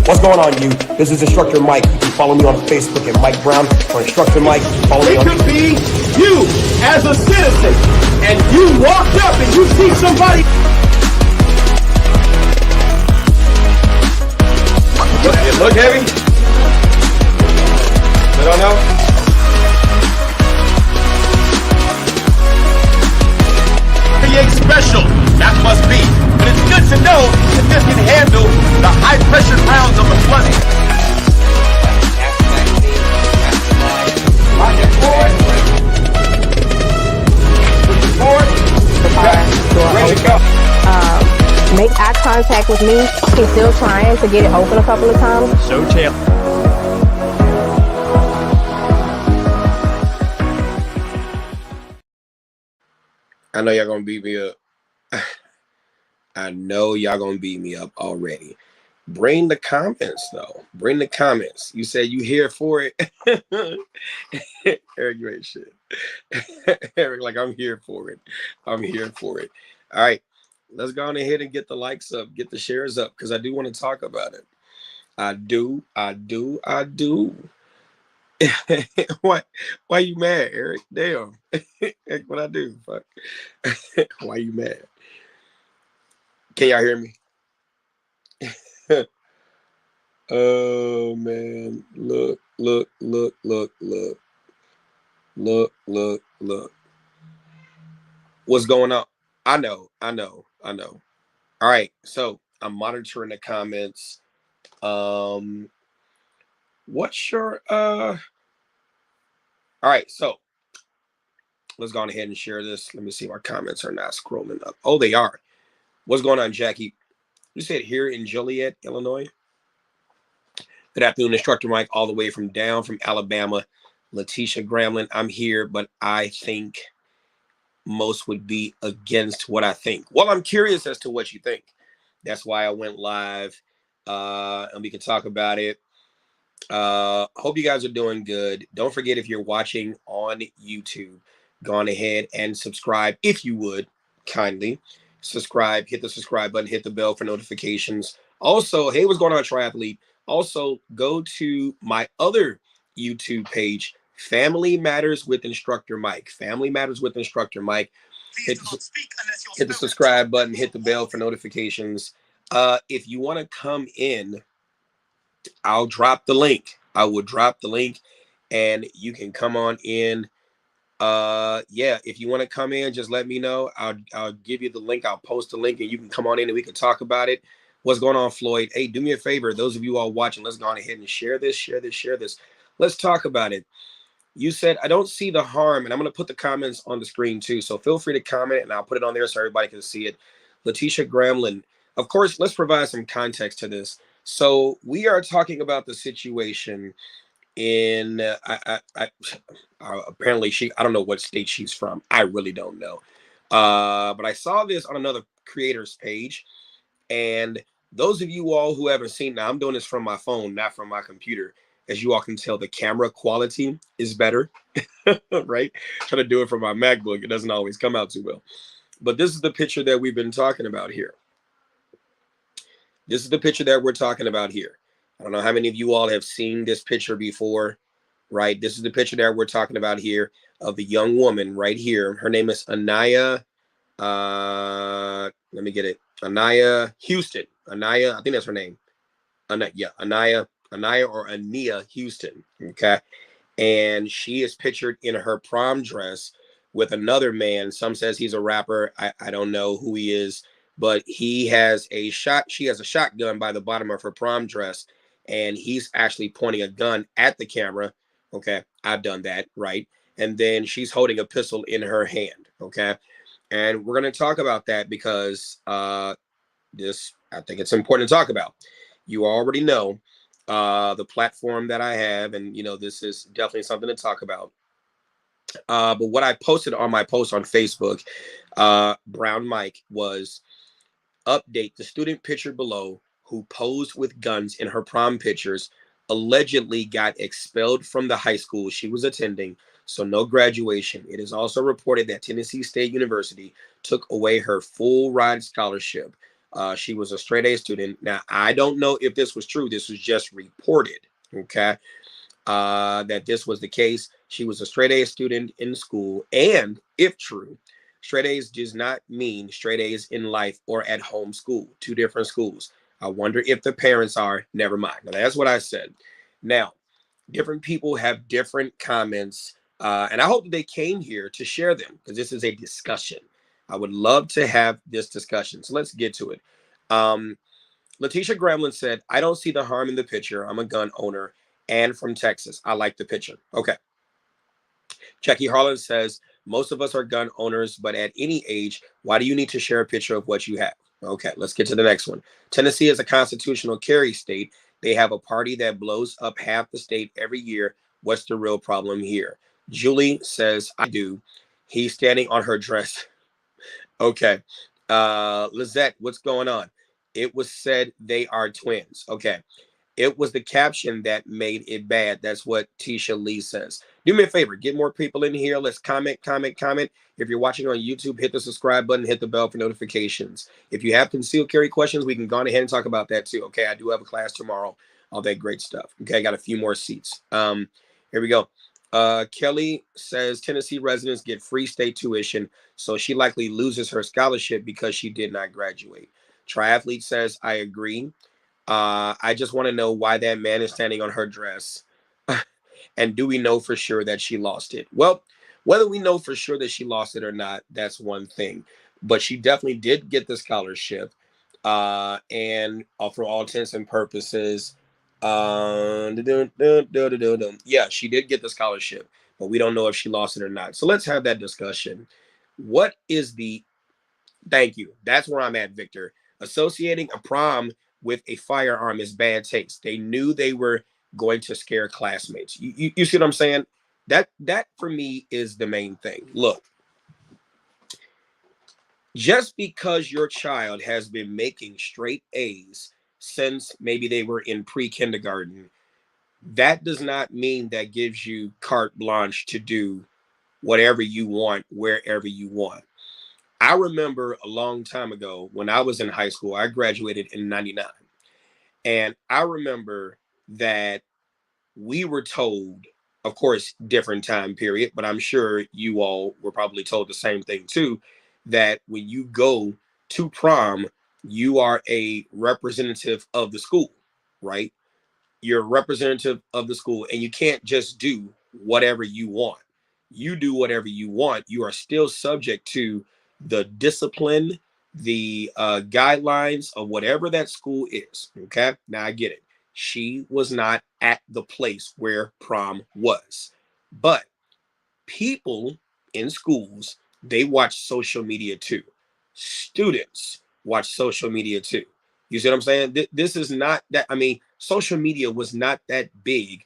What's going on, you? This is Instructor Mike. You can follow me on Facebook at Mike Brown or Instructor Mike. Follow me on. It could be you as a citizen, and you walked up and you see somebody. It look heavy? I don't know. Create special. That must be. But it's good to know that this can handle the high pressure rounds of the flooding. Make eye contact with me. He's still trying to get it open a couple of times. So tail. I know y'all gonna beat me up. I know y'all gonna beat me up already. Bring the comments though. Bring the comments. You said you here for it. Eric, you ain't shit. Eric, like I'm here for it. I'm here for it. All right. Let's go on ahead and get the likes up, get the shares up, because I do want to talk about it. I do. Why you mad, Eric? Damn. What I do? Fuck. Why you mad? Can y'all hear me? Oh man. Look. What's going on? I know. All right, so I'm monitoring the comments. What's your all right, so let's go on ahead and share this. Let me see if our comments are not scrolling up. Oh, they are. What's going on, Jackie? You said here in Joliet, Illinois. Good afternoon, Instructor Mike, all the way from Alabama. Letitia Gramlin, I'm here, but I think most would be against what I think. Well, I'm curious as to what you think. That's why I went live, and we can talk about it. Hope you guys are doing good. Don't forget, if you're watching on YouTube, go on ahead and subscribe. If you would, kindly subscribe, hit the subscribe button, hit the bell for notifications. Also, hey, what's going on, Triathlete? Also, go to my other YouTube page, Family Matters with Instructor Mike. Family Matters with Instructor Mike. Hit the subscribe button, hit the bell for notifications. If you want to come in, I'll drop the link. I will drop the link and you can come on in. Yeah, if you want to come in, just let me know. I'll give you the link. I'll post the link and you can come on in and we can talk about it. What's going on, Floyd? Hey, do me a favor. Those of you all watching, let's go on ahead and share this. Let's talk about it. You said, I don't see the harm, and I'm going to put the comments on the screen too. So feel free to comment and I'll put it on there so everybody can see it. Letitia Gramlin. Of course, let's provide some context to this. So we are talking about the situation in, apparently I don't know what state she's from. I really don't know. But I saw this on another creator's page. And those of you all who haven't seen, now I'm doing this from my phone, not from my computer. As you all can tell, the camera quality is better, right? Try to do it from my MacBook. It doesn't always come out too well. But this is the picture that we've been talking about here. This is the picture that we're talking about here. I don't know how many of you all have seen this picture before, right? This is the picture that we're talking about here of the young woman right here. Her name is Anaya. Let me get it. Anaya Houston. Anaya, I think that's her name. Anaya or Ania Houston. Okay. And she is pictured in her prom dress with another man. Some says he's a rapper. I don't know who he is, but she has a shotgun by the bottom of her prom dress, and he's actually pointing a gun at the camera. Okay. I've done that. Right. And then she's holding a pistol in her hand. Okay. And we're going to talk about that because I think it's important to talk about. You already know the platform that I have, and this is definitely something to talk about. But what I posted on my post on Facebook, Brown Mike, was update the student picture below who posed with guns in her prom pictures allegedly got expelled from the high school she was attending, so no graduation. It is also reported that Tennessee State University took away her full ride scholarship. She was a straight A student. Now, I don't know if this was true. This was just reported, okay, that this was the case. She was a straight A student in school. And if true, straight A's does not mean straight A's in life or at home school. Two different schools. I wonder if the parents are. Never mind. Now, that's what I said. Now, different people have different comments. And I hope that they came here to share them because this is a discussion. I would love to have this discussion. So let's get to it. Letitia Gremlin said, I don't see the harm in the picture. I'm a gun owner and from Texas. I like the picture. Okay. Jackie Harlan says, most of us are gun owners, but at any age, why do you need to share a picture of what you have? Okay, let's get to the next one. Tennessee is a constitutional carry state. They have a party that blows up half the state every year. What's the real problem here? Julie says, I do. He's standing on her dress. Okay. Lizette, what's going on? It was said they are twins. Okay. It was the caption that made it bad. That's what Tisha Lee says. Do me a favor. Get more people in here. Let's comment. If you're watching on YouTube, hit the subscribe button, hit the bell for notifications. If you have concealed carry questions, we can go on ahead and talk about that too. Okay. I do have a class tomorrow. All that great stuff. Okay. I got a few more seats. Here we go. Kelly says Tennessee residents get free state tuition, so she likely loses her scholarship because she did not graduate. Triathlete says, I agree. I just want to know why that man is standing on her dress. And do we know for sure that she lost it? Well, whether we know for sure that she lost it or not, that's one thing. But she definitely did get the scholarship. And for all intents and purposes, yeah, she did get the scholarship, but we don't know if she lost it or not. So let's have that discussion. What is the thank you? That's where I'm at, Victor. Associating a prom with a firearm is bad taste. They knew they were going to scare classmates. You see what I'm saying? That for me is the main thing. Look, just because your child has been making straight A's since maybe they were in pre-kindergarten, that does not mean that gives you carte blanche to do whatever you want, wherever you want. I remember a long time ago when I was in high school, I graduated in 99. And I remember that we were told, of course, different time period, but I'm sure you all were probably told the same thing too, that when you go to prom, you are a representative of the school, right? You're a representative of the school, and you can't just do whatever you want. You do whatever you want. You are still subject to the discipline, the guidelines of whatever that school is. Okay. Now I get it. She was not at the place where prom was, but people in schools, they watch social media too. Students watch social media too. You see what I'm saying? This is not that. I mean, social media was not that big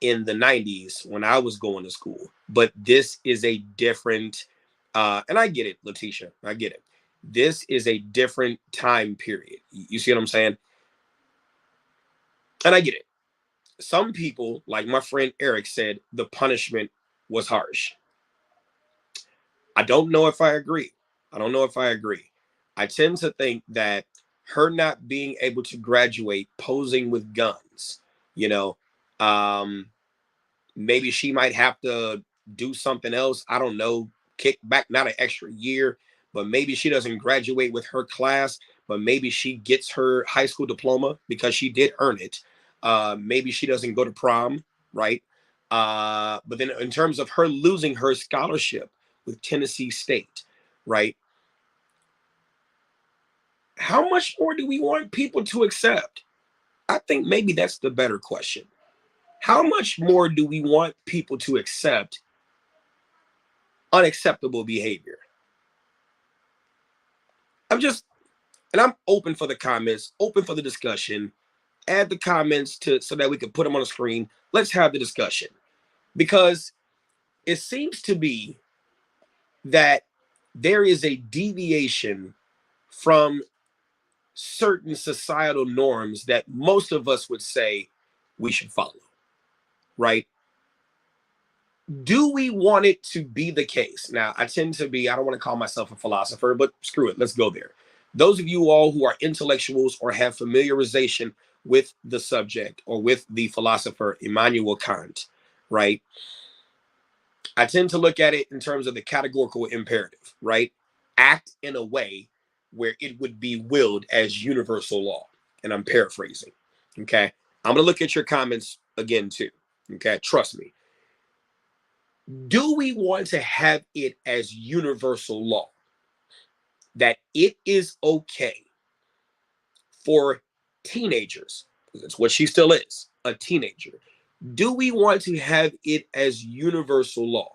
in the 90s when I was going to school, but this is a different, and I get it, Letitia, I get it. This is a different time period. You see what I'm saying? And I get it. Some people, like my friend Eric said, the punishment was harsh. I don't know if I agree. I tend to think that her not being able to graduate posing with guns, maybe she might have to do something else. I don't know, kick back, not an extra year, but maybe she doesn't graduate with her class, but maybe she gets her high school diploma because she did earn it. Maybe she doesn't go to prom, right? But then in terms of her losing her scholarship with Tennessee State, right? How much more do we want people to accept? I think maybe that's the better question. How much more do we want people to accept unacceptable behavior? I'm open for the comments, open for the discussion. Add the comments so that we can put them on the screen. Let's have the discussion, because it seems to be that there is a deviation from certain societal norms that most of us would say we should follow, right? Do we want it to be the case? Now, I don't want to call myself a philosopher, but screw it. Let's go there. Those of you all who are intellectuals or have familiarization with the subject or with the philosopher Immanuel Kant, right? I tend to look at it in terms of the categorical imperative, right? Act in a way where it would be willed as universal law. And I'm paraphrasing. Okay. I'm going to look at your comments again, too. Okay. Trust me. Do we want to have it as universal law that it is okay for teenagers, because it's what she still is, a teenager? Do we want to have it as universal law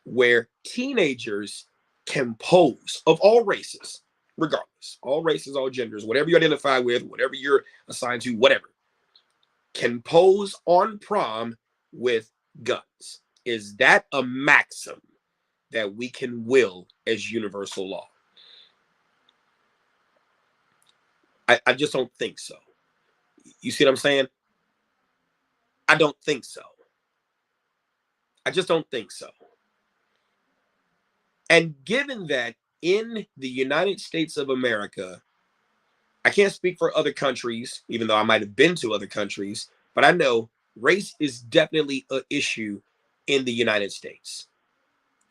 where teenagers can pose of all races, regardless, all races, all genders, whatever you identify with, whatever you're assigned to, whatever, can pose on prom with guns? Is that a maxim that we can will as universal law? I just don't think so. You see what I'm saying? I don't think so. I just don't think so. And given that in the United States of America, I can't speak for other countries, even though I might have been to other countries, but I know race is definitely an issue in the United States.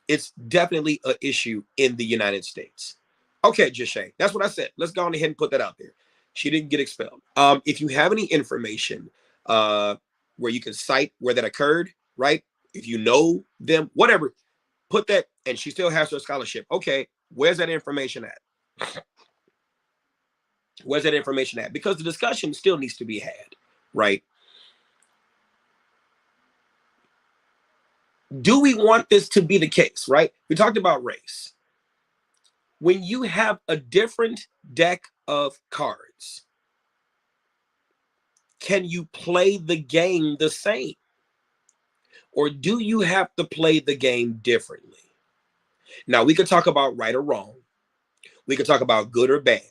It's definitely an issue in the United States. Okay, Jashay, that's what I said. Let's go on ahead and put that out there. She didn't get expelled. If you have any information where you can cite where that occurred, right? If you know them, whatever, put that, and she still has her scholarship. Okay, where's that information at? Where's that information at? Because the discussion still needs to be had, right? Do we want this to be the case, right? We talked about race. When you have a different deck of cards, can you play the game the same? Or do you have to play the game differently? Now, we could talk about right or wrong. We could talk about good or bad.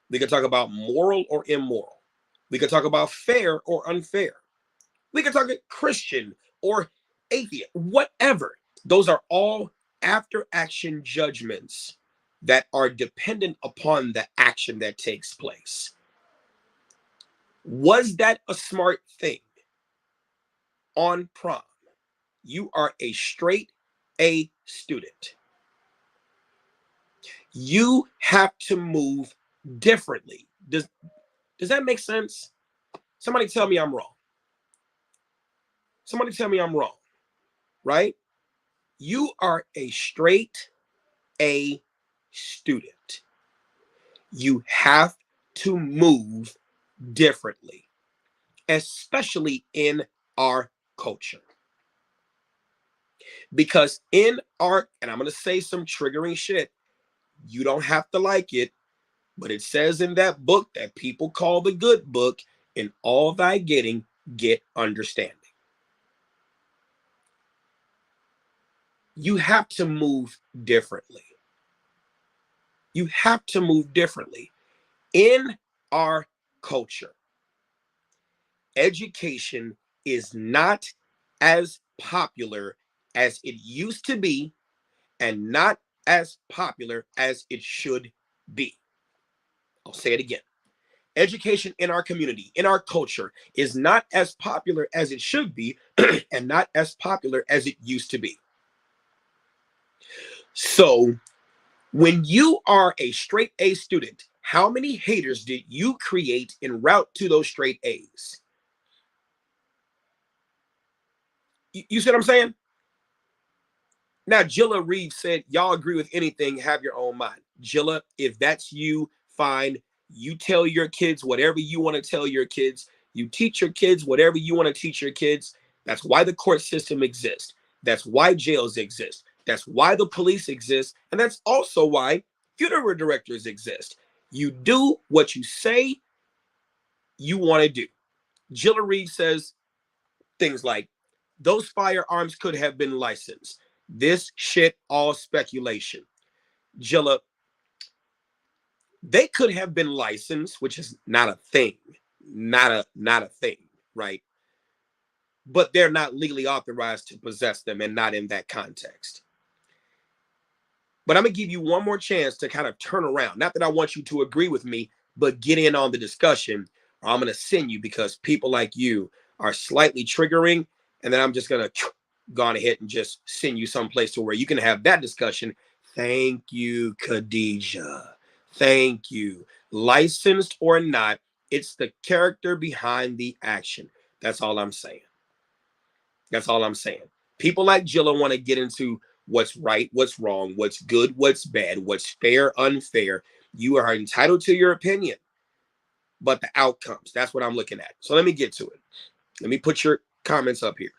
We could talk about moral or immoral. We could talk about fair or unfair. We could talk about Christian or atheist, whatever. Those are all after action judgments that are dependent upon the action that takes place. Was that a smart thing? On prom, you are a straight A student. You have to move differently. Does that make sense? Somebody tell me I'm wrong. Somebody tell me I'm wrong, right? You are a straight A student. You have to move differently, especially in our culture. Because in our, and I'm going to say some triggering shit, you don't have to like it, but it says in that book that people call the good book, in all thy getting, get understanding. You have to move differently. You have to move differently. In our culture, education is not as popular as it used to be, and not as popular as it should be. I'll say it again. Education in our community, in our culture, is not as popular as it should be, and not as popular as it used to be. So, when you are a straight A student, how many haters did you create en route to those straight A's? You see what I'm saying? Now, Jilla Reeves said, y'all agree with anything, have your own mind. Jilla, if that's you, fine. You tell your kids whatever you want to tell your kids. You teach your kids whatever you want to teach your kids. That's why the court system exists. That's why jails exist. That's why the police exist. And that's also why funeral directors exist. You do what you say you want to do. Jilla Reeves says things like, those firearms could have been licensed. This shit all speculation. Jilla, they could have been licensed, which is not a thing. Not a thing, right? But they're not legally authorized to possess them, and not in that context. But I'm going to give you one more chance to kind of turn around. Not that I want you to agree with me, but get in on the discussion, or I'm going to send you, because people like you are slightly triggering. And then I'm just going to go on ahead and just send you someplace to where you can have that discussion. Thank you, Khadijah. Thank you. Licensed or not, it's the character behind the action. That's all I'm saying. That's all I'm saying. People like Jilla want to get into what's right, what's wrong, what's good, what's bad, what's fair, unfair. You are entitled to your opinion, but the outcomes, that's what I'm looking at. So let me get to it. Let me put your comments up here.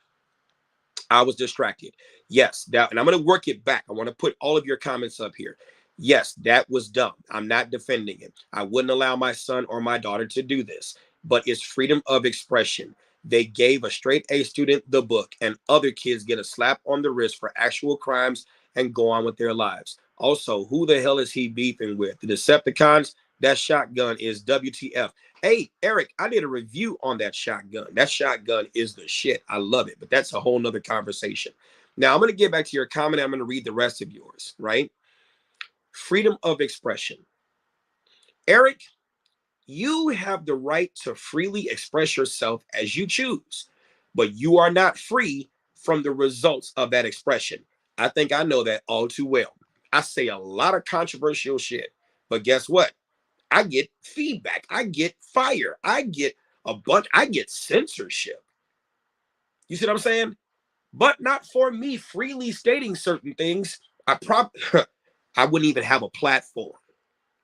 I was distracted. Yes, that, and I'm going to work it back. I want to put all of your comments up here. Yes, that was dumb. I'm not defending it. I wouldn't allow my son or my daughter to do this, but it's freedom of expression. They gave a straight A student the book, and other kids get a slap on the wrist for actual crimes and go on with their lives. Also, who the hell is he beefing with? The Decepticons? That shotgun is WTF. Hey, Eric, I did a review on that shotgun. That shotgun is the shit. I love it, but that's a whole nother conversation. Now, I'm going to get back to your comment. I'm going to read the rest of yours, right? Freedom of expression. Eric, you have the right to freely express yourself as you choose, but you are not free from the results of that expression. I think I know that all too well. I say a lot of controversial shit, but guess what? I get feedback. I get fire. I get I get censorship. You see what I'm saying? But not for me freely stating certain things. I wouldn't even have a platform.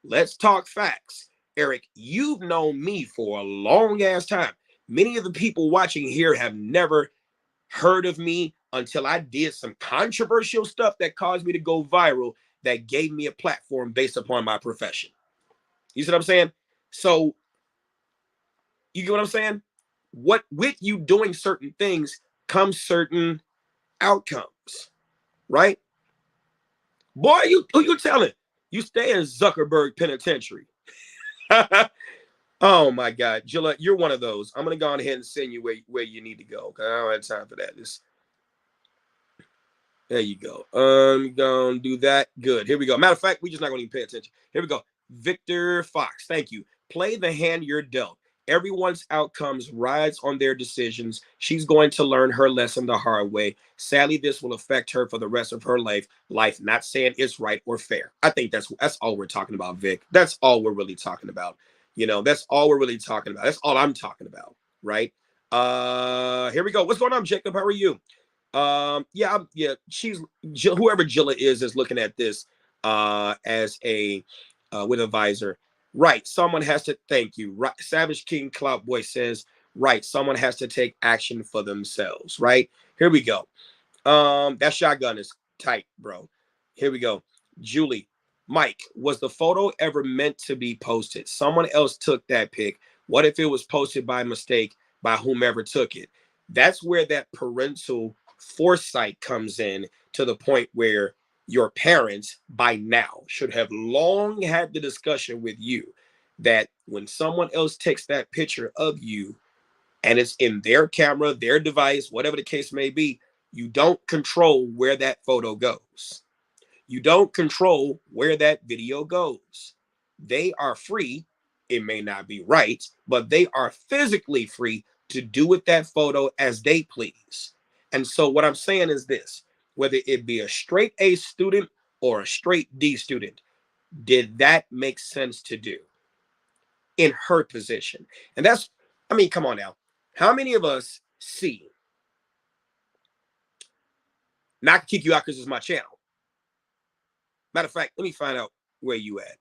Let's talk facts. Eric, you've known me for a long ass time. Many of the people watching here have never heard of me until I did some controversial stuff that caused me to go viral, that gave me a platform based upon my profession. You see what I'm saying? So, you get what I'm saying? What with you doing certain things comes certain outcomes, right? Boy, who you telling? You stay in Zuckerberg Penitentiary. Oh my God, Jilla, you're one of those. I'm gonna go on ahead and send you where you need to go. Okay, I don't have time for that. There you go. Gonna do that. Good. Here we go. Matter of fact, we're just not gonna even pay attention. Here we go. Victor Fox, thank you. Play the hand you're dealt. Everyone's outcomes rides on their decisions. She's going to learn her lesson the hard way. Sadly, this will affect her for the rest of her life. Not saying it's right or fair. I think that's all we're talking about, Vic. That's all we're really talking about. You know, that's all we're really talking about. That's all I'm talking about, right? Here we go. What's going on, Jacob? How are you? She's whoever Jilla is looking at this as a with a visor. Right, someone has to thank you. Right, Savage King Cloud Boy says, right, someone has to take action for themselves. Right, here we go. That shotgun is tight, bro. Here we go. Julie, Mike, was the photo ever meant to be posted? Someone else took that pic. What if it was posted by mistake by whomever took it? That's where that parental foresight comes in, to the point where your parents by now should have long had the discussion with you that when someone else takes that picture of you and it's in their camera, their device, whatever the case may be, you don't control where that photo goes. You don't control where that video goes. They are free. It may not be right, but they are physically free to do with that photo as they please. And so what I'm saying is this: whether it be a straight A student or a straight D student, did that make sense to do in her position? And that's, I mean, come on now. How many of us see, not to kick you out because it's my channel. Matter of fact, let me find out where you at.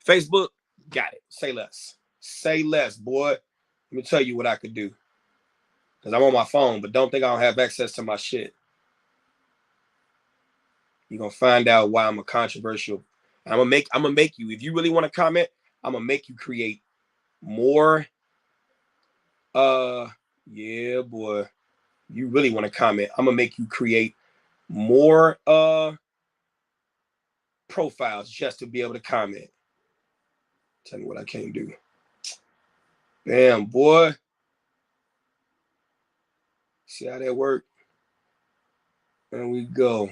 Facebook, got it. Say less. Say less, boy. Let me tell you what I could do. Because I'm on my phone, but don't think I don't have access to my shit. You're gonna find out why I'm a controversial. I'm gonna make you, if you really want to comment, I'm gonna make you create more. Yeah, boy. You really want to comment, I'm gonna make you create more profiles just to be able to comment. Tell me what I can't do. Damn, boy. See how that work? There we go.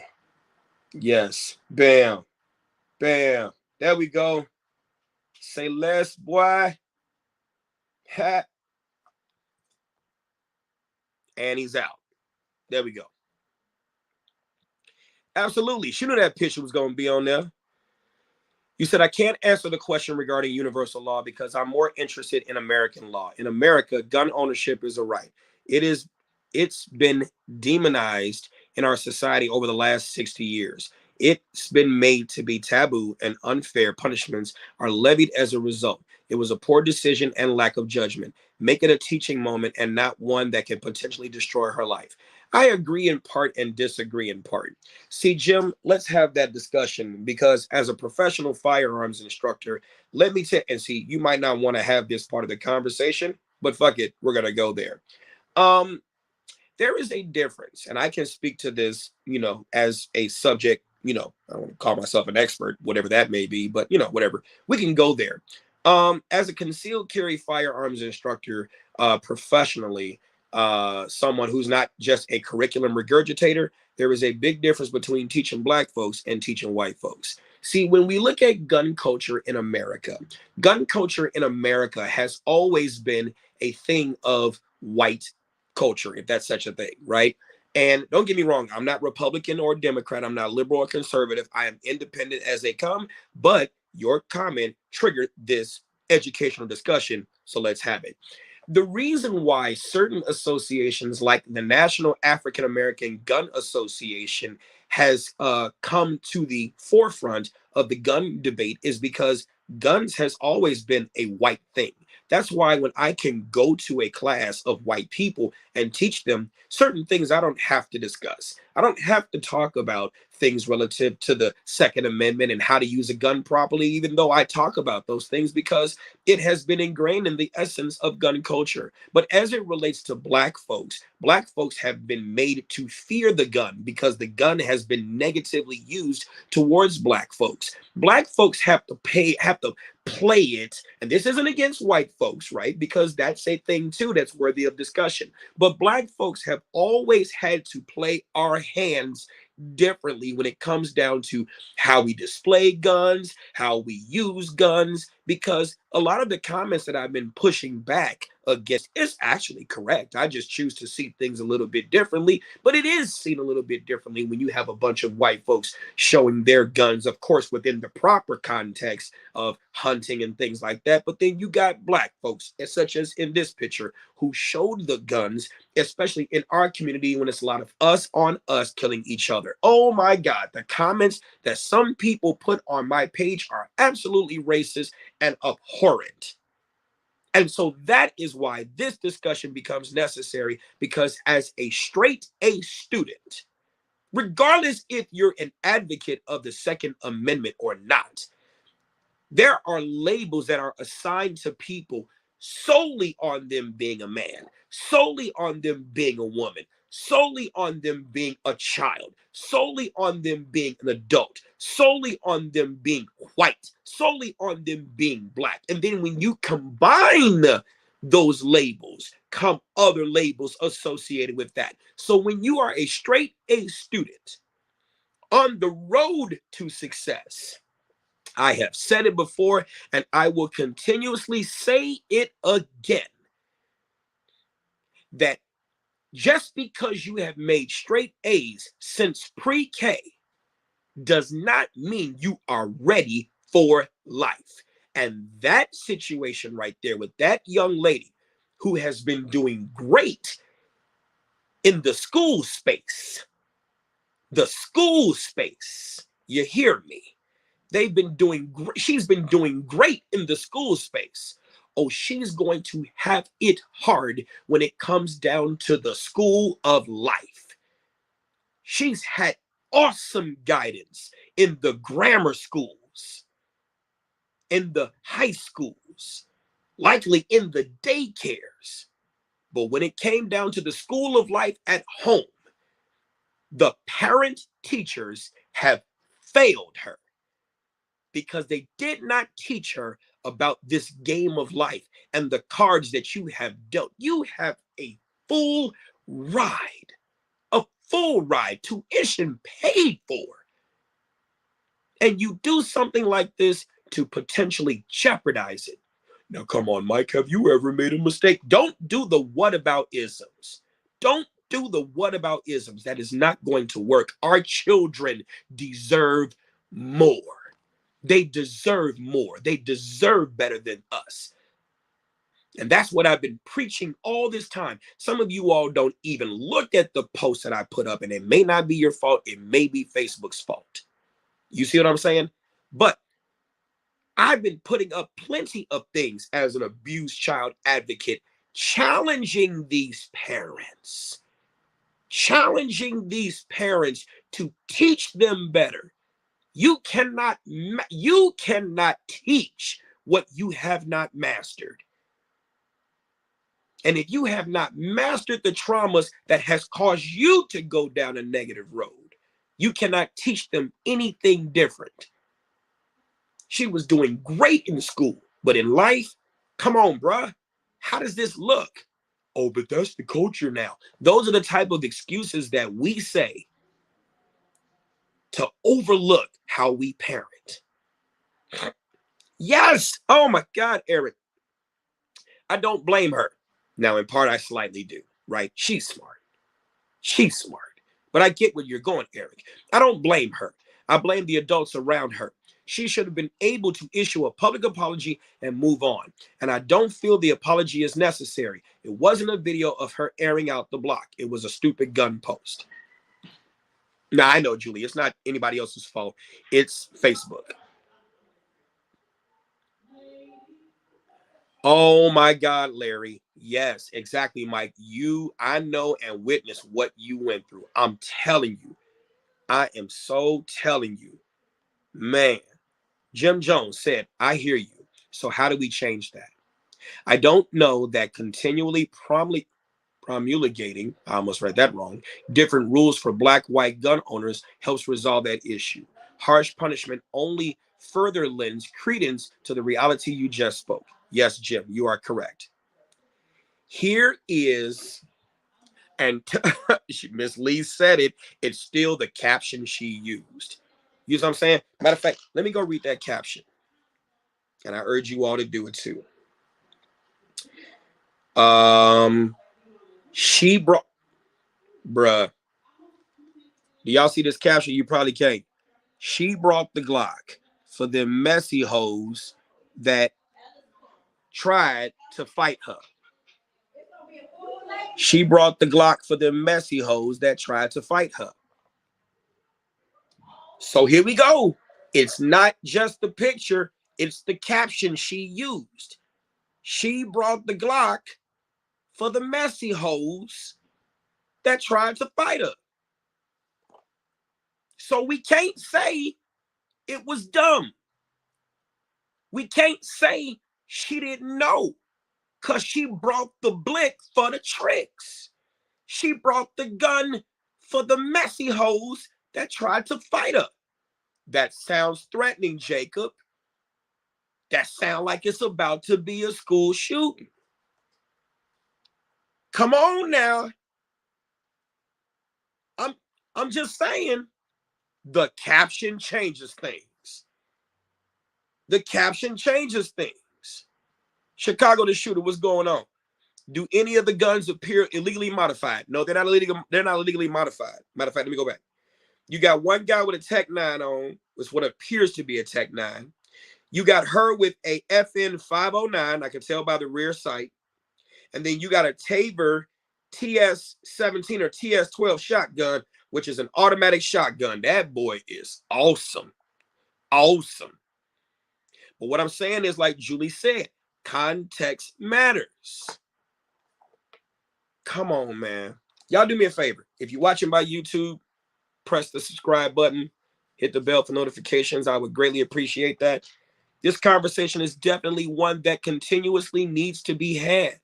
Yes. Bam. Bam. There we go. Say less, boy. Ha. And he's out. There we go. Absolutely. She knew that picture was going to be on there. You said, I can't answer the question regarding universal law because I'm more interested in American law. In America, gun ownership is a right. It's been demonized in our society over the last 60 years. It's been made to be taboo, and unfair punishments are levied as a result. It was a poor decision and lack of judgment. Make it a teaching moment and not one that can potentially destroy her life. I agree in part and disagree in part. See, Jim, let's have that discussion because as a professional firearms instructor, let me tell and see, you might not want to have this part of the conversation, but fuck it, we're gonna go there. Um, there is a difference, and I can speak to this, as a subject, I don't want to call myself an expert, whatever that may be, but whatever. We can go there. As a concealed carry firearms instructor, professionally, someone who's not just a curriculum regurgitator, there is a big difference between teaching black folks and teaching white folks. See, when we look at gun culture in America has always been a thing of white culture, if that's such a thing, right? And don't get me wrong, I'm not Republican or Democrat, I'm not liberal or conservative, I am independent as they come, but your comment triggered this educational discussion, so let's have it. The reason why certain associations like the National African American Gun Association has come to the forefront of the gun debate is because guns has always been a white thing. That's why when I can go to a class of white people and teach them certain things I don't have to discuss. I don't have to talk about things relative to the Second Amendment and how to use a gun properly, even though I talk about those things because it has been ingrained in the essence of gun culture. But as it relates to black folks have been made to fear the gun because the gun has been negatively used towards black folks. Black folks have to play it, and this isn't against white folks, right? Because that's a thing too that's worthy of discussion. But black folks have always had to play our hands differently when it comes down to how we display guns, how we use guns, because a lot of the comments that I've been pushing back against is actually correct. I just choose to see things a little bit differently, but it is seen a little bit differently when you have a bunch of white folks showing their guns, of course, within the proper context of hunting and things like that. But then you got black folks, such as in this picture, who showed the guns, especially in our community when it's a lot of us on us killing each other. Oh my God, the comments that some people put on my page are absolutely racist and abhorrent. And so that is why this discussion becomes necessary, because as a straight A student, regardless if you're an advocate of the Second Amendment or not, there are labels that are assigned to people solely on them being a man, solely on them being a woman, solely on them being a child, solely on them being an adult, solely on them being white, solely on them being black. And then when you combine those labels, come other labels associated with that. So when you are a straight A student on the road to success, I have said it before, and I will continuously say it again, that just because you have made straight A's since pre-K does not mean you are ready for life. And that situation right there with that young lady who has been doing great in the school space, you hear me? They've been doing great. She's been doing great in the school space. Oh, she's going to have it hard when it comes down to the school of life. She's had awesome guidance in the grammar schools, in the high schools, likely in the daycares. But when it came down to the school of life at home, the parent teachers have failed her, because they did not teach her about this game of life and the cards that you have dealt. You have a full ride, tuition paid for. And you do something like this to potentially jeopardize it. Now, come on, Mike, have you ever made a mistake? Don't do the what about isms. Don't do the what about isms. That is not going to work. Our children deserve more. They deserve more. They deserve better than us. And that's what I've been preaching all this time. Some of you all don't even look at the posts that I put up, and it may not be your fault. It may be Facebook's fault. You see what I'm saying? But I've been putting up plenty of things as an abused child advocate, challenging these parents to teach them better. You cannot teach what you have not mastered. And if you have not mastered the traumas that has caused you to go down a negative road, you cannot teach them anything different. She was doing great in school, but in life, come on, bruh. How does this look? Oh, but that's the culture now. Those are the type of excuses that we say to overlook how we parent. Yes. Oh my God, Eric. I don't blame her. Now, in part, I slightly do, right? She's smart. But I get where you're going, Eric. I don't blame her. I blame the adults around her. She should have been able to issue a public apology and move on. And I don't feel the apology is necessary. It wasn't a video of her airing out the block. It was a stupid gun post. Now, I know, Julie, it's not anybody else's fault. It's Facebook. Oh my God, Larry. Yes, exactly, Mike. I know and witness what you went through. I'm telling you. I am so telling you. Man, Jim Jones said, I hear you. So how do we change that? I don't know that continually promulgating, I almost read that wrong, different rules for black, white gun owners helps resolve that issue. Harsh punishment only further lends credence to the reality you just spoke. Yes, Jim, you are correct. Here is, and Miss Lee said it, it's still the caption she used. You know what I'm saying? Matter of fact, let me go read that caption. And I urge you all to do it too. She brought, bruh. Do y'all see this caption? You probably can't. She brought the Glock for them messy hoes that tried to fight her. She brought the Glock for them messy hoes that tried to fight her. So here we go. It's not just the picture, it's the caption she used. She brought the Glock for the messy hoes that tried to fight her. So we can't say it was dumb. We can't say she didn't know, because she brought the blick for the tricks. She brought the gun for the messy hoes that tried to fight her. That sounds threatening, Jacob. That sounds like it's about to be a school shooting. Come on now. I'm just saying, the caption changes things. The caption changes things. Chicago, the shooter, what's going on? Do any of the guns appear illegally modified? No, they're not illegally modified. Matter of fact, let me go back. You got one guy with a Tech 9 on, with what appears to be a Tech 9. You got her with a FN 509, I can tell by the rear sight. And then you got a Tabor TS-17 or TS-12 shotgun, which is an automatic shotgun. That boy is awesome. Awesome. But what I'm saying is, like Julie said, context matters. Come on, man. Y'all do me a favor. If you're watching by YouTube, press the subscribe button, hit the bell for notifications. I would greatly appreciate that. This conversation is definitely one that continuously needs to be had.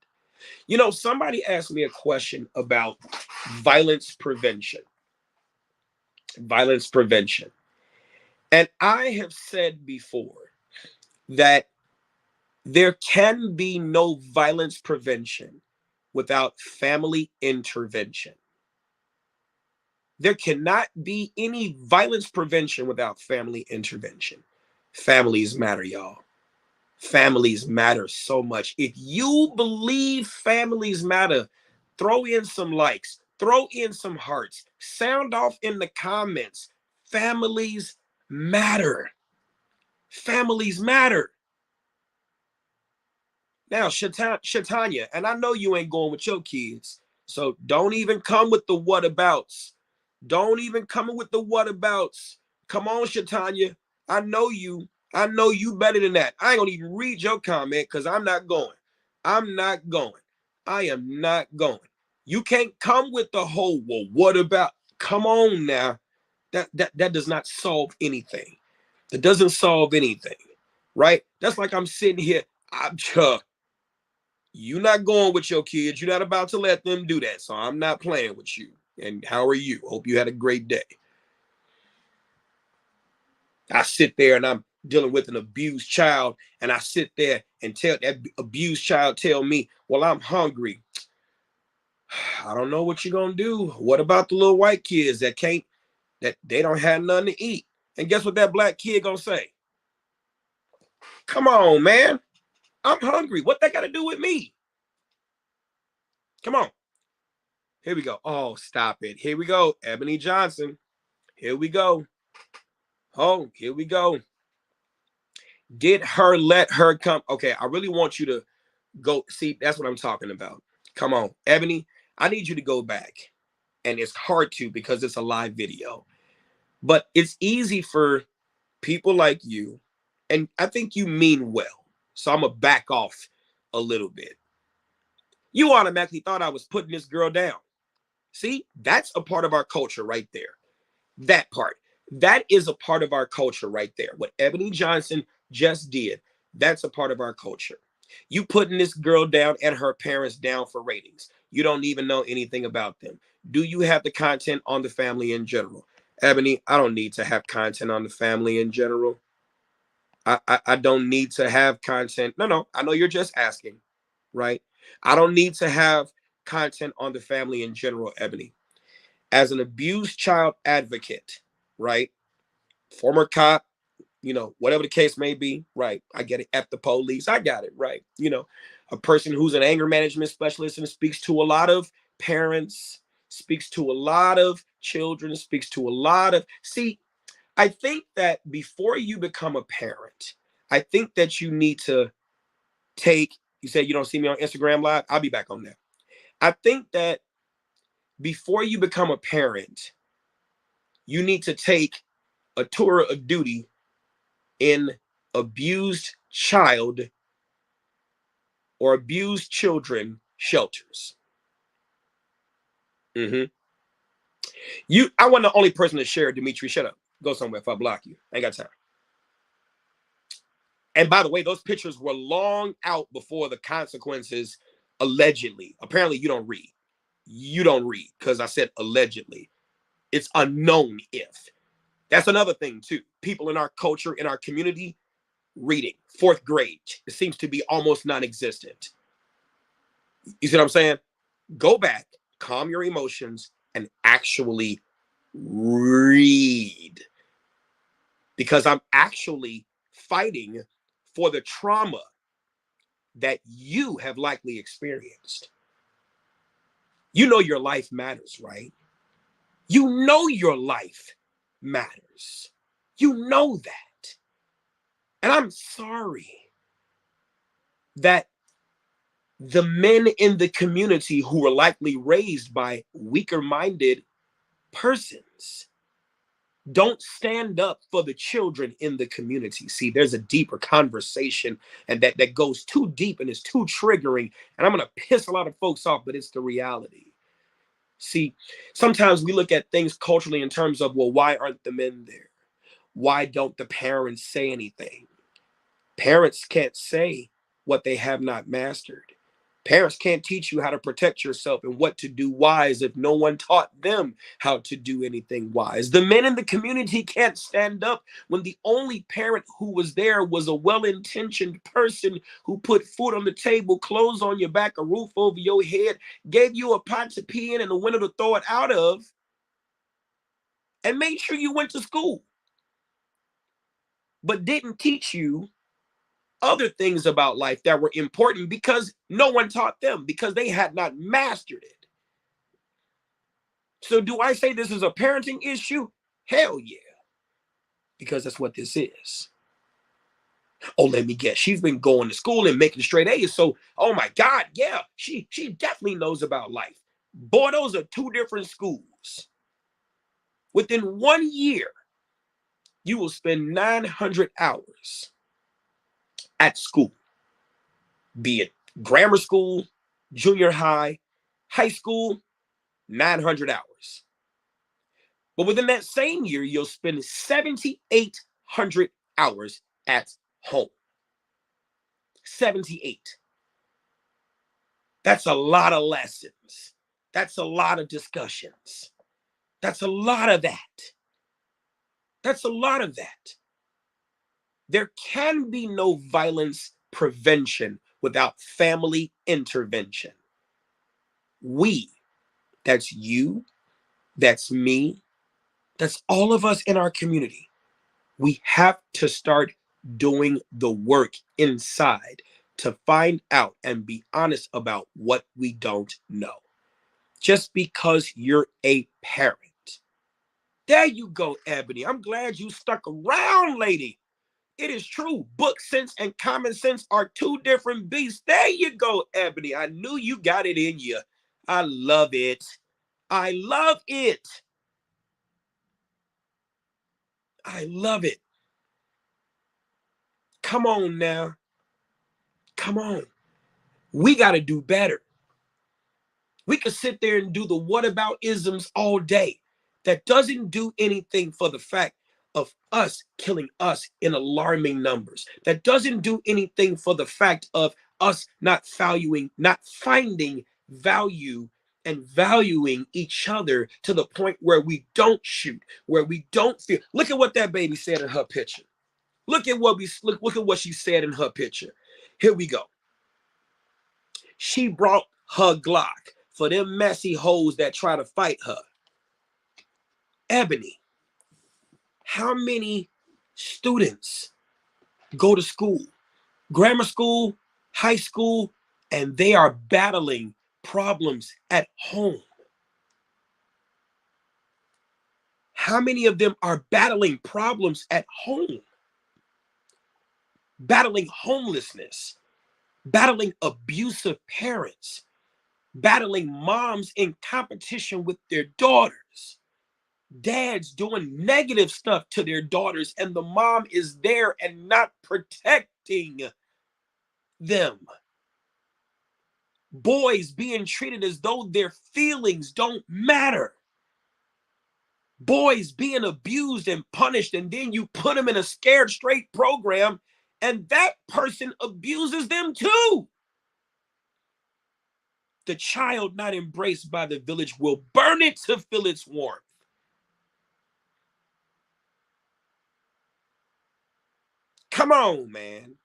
You know, somebody asked me a question about violence prevention. Violence prevention. And I have said before that there can be no violence prevention without family intervention. There cannot be any violence prevention without family intervention. Families matter, y'all. Families matter so much. If you believe families matter, throw in some likes, throw in some hearts, sound off in the comments. Families matter. Families matter. Now, Shatanya, and I know you ain't going with your kids, so don't even come with the whatabouts. Don't even come with the whatabouts. Come on, Shatanya. I know you. I know you better than that. I ain't gonna even read your comment because I'm not going. I'm not going. I am not going. You can't come with the whole, well, what about? Come on now. That does not solve anything. That doesn't solve anything, right? That's like I'm sitting here. You're not going with your kids. You're not about to let them do that. So I'm not playing with you. And how are you? Hope you had a great day. I sit there and I'm dealing with an abused child, and I sit there and tell that abused child, tell me, well, I'm hungry. I don't know what you're gonna do. What about the little white kids that they don't have nothing to eat? And guess what that black kid gonna say? Come on, man. I'm hungry. What that got to do with me? Come on. Here we go. Oh, stop it. Here we go. Ebony Johnson. Here we go. Oh, here we go. Let her come. Okay, I really want you to go. See, that's what I'm talking about. Come on, Ebony. I need you to go back. And it's hard to because it's a live video. But it's easy for people like you. And I think you mean well. So I'm going to back off a little bit. You automatically thought I was putting this girl down. See, that's a part of our culture right there. That part. That is a part of our culture right there. What Ebony Johnson just did, that's a part of our culture. You putting this girl down and her parents down for ratings. You don't even know anything about them. Do you have the content on the family in general? Ebony, I don't need to have content on the family in general. I don't need to have content. No, I know you're just asking, right? I don't need to have content on the family in general, Ebony. As an abused child advocate, right? Former cop, whatever the case may be, right? I get it. At the police, I got it, right? A person who's an anger management specialist and speaks to a lot of parents, speaks to a lot of children, speaks to a lot of, see, I think that before you become a parent, I think that you need to you said you don't see me on Instagram Live. I'll be back on that. I think that before you become a parent, you need to take a tour of duty in abused child or abused children shelters. I wasn't the only person to share. Dimitri, shut up. Go somewhere if I block you. I ain't got time. And by the way, those pictures were long out before the consequences, allegedly. Apparently, you don't read. You don't read because I said allegedly. It's unknown if. That's another thing, too. People in our culture, in our community, reading. 4th grade. It seems to be almost non-existent. You see what I'm saying? Go back, calm your emotions, and actually read. Because I'm actually fighting for the trauma that you have likely experienced. You know your life matters, right? You know your life matters. You know that. And I'm sorry that the men in the community who were likely raised by weaker-minded persons don't stand up for the children in the community. See, there's a deeper conversation, and that goes too deep and is too triggering. And I'm going to piss a lot of folks off, but it's the reality. See, sometimes we look at things culturally in terms of, well, why aren't the men there? Why don't the parents say anything? Parents can't say what they have not mastered. Parents can't teach you how to protect yourself and what to do wise if no one taught them how to do anything wise. The men in the community can't stand up when the only parent who was there was a well-intentioned person who put food on the table, clothes on your back, a roof over your head, gave you a pot to pee in and a window to throw it out of. and made sure you went to school, but didn't teach you other things about life that were important because no one taught them, because they had not mastered it. So do I say this is a parenting issue? Hell yeah, because that's what this is. Oh, let me guess. She's been going to school and making straight A's. So, oh my God, yeah, she definitely knows about life. Boy, those are two different schools. Within 1 year, you will spend 900 hours at school, be it grammar school, junior high, high school, 900 hours. But within that same year, you'll spend 7,800 hours at home. 78. That's a lot of lessons. That's a lot of discussions. That's a lot of that. That's a lot of that. There can be no violence prevention without family intervention. We, that's you, that's me, that's all of us in our community. We have to start doing the work inside to find out and be honest about what we don't know. Just because you're a parent. There you go, Ebony. I'm glad you stuck around, lady. It is true. Book sense and common sense are two different beasts. There you go, Ebony. I knew you got it in you. I love it. I love it. I love it. Come on now. Come on. We got to do better. We could sit there and do the whataboutisms all day. That doesn't do anything for the fact of us killing us in alarming numbers. That doesn't do anything for the fact of us not finding value and valuing each other to the point where we don't shoot, where we don't feel. Look at what that baby said in her picture. Look at what she said in her picture. Here we go. She brought her Glock for them messy hoes that try to fight her. Ebony, how many students go to school, grammar school, high school, and they are battling problems at home? How many of them are battling problems at home? Battling homelessness, battling abusive parents, battling moms in competition with their daughters, dads doing negative stuff to their daughters, and the mom is there and not protecting them. Boys being treated as though their feelings don't matter. Boys being abused and punished, and then you put them in a scared straight program, and that person abuses them too. The child not embraced by the village will burn it to feel its warmth. Come on, man.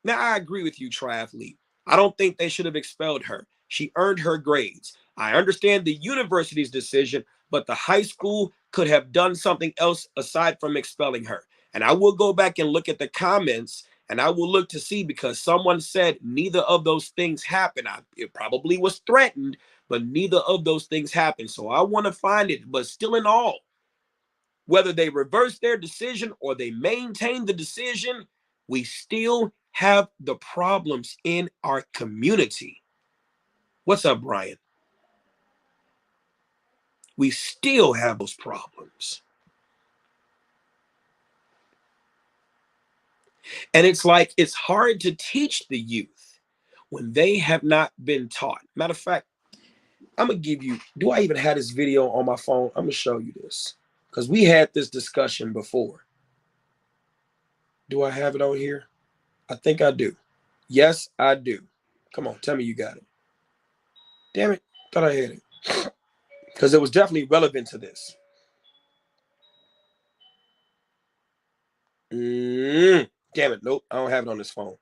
Now, I agree with you, triathlete. I don't think they should have expelled her. She earned her grades. I understand the university's decision, but the high school could have done something else aside from expelling her. And I will go back and look at the comments, and I will look to see, because someone said neither of those things happened. It probably was threatened, but neither of those things happened. So I want to find it, but still in all, whether they reverse their decision or they maintain the decision, we still have the problems in our community. What's up, Brian? We still have those problems. And it's like, it's hard to teach the youth when they have not been taught. Matter of fact, I'm going to give you, do I even have this video on my phone? I'm going to show you this, because we had this discussion before. Do I have it on here? I think I do. Yes, I do. Come on, tell me you got it. Damn it, thought I had it. Because it was definitely relevant to this. Damn it, nope, I don't have it on this phone.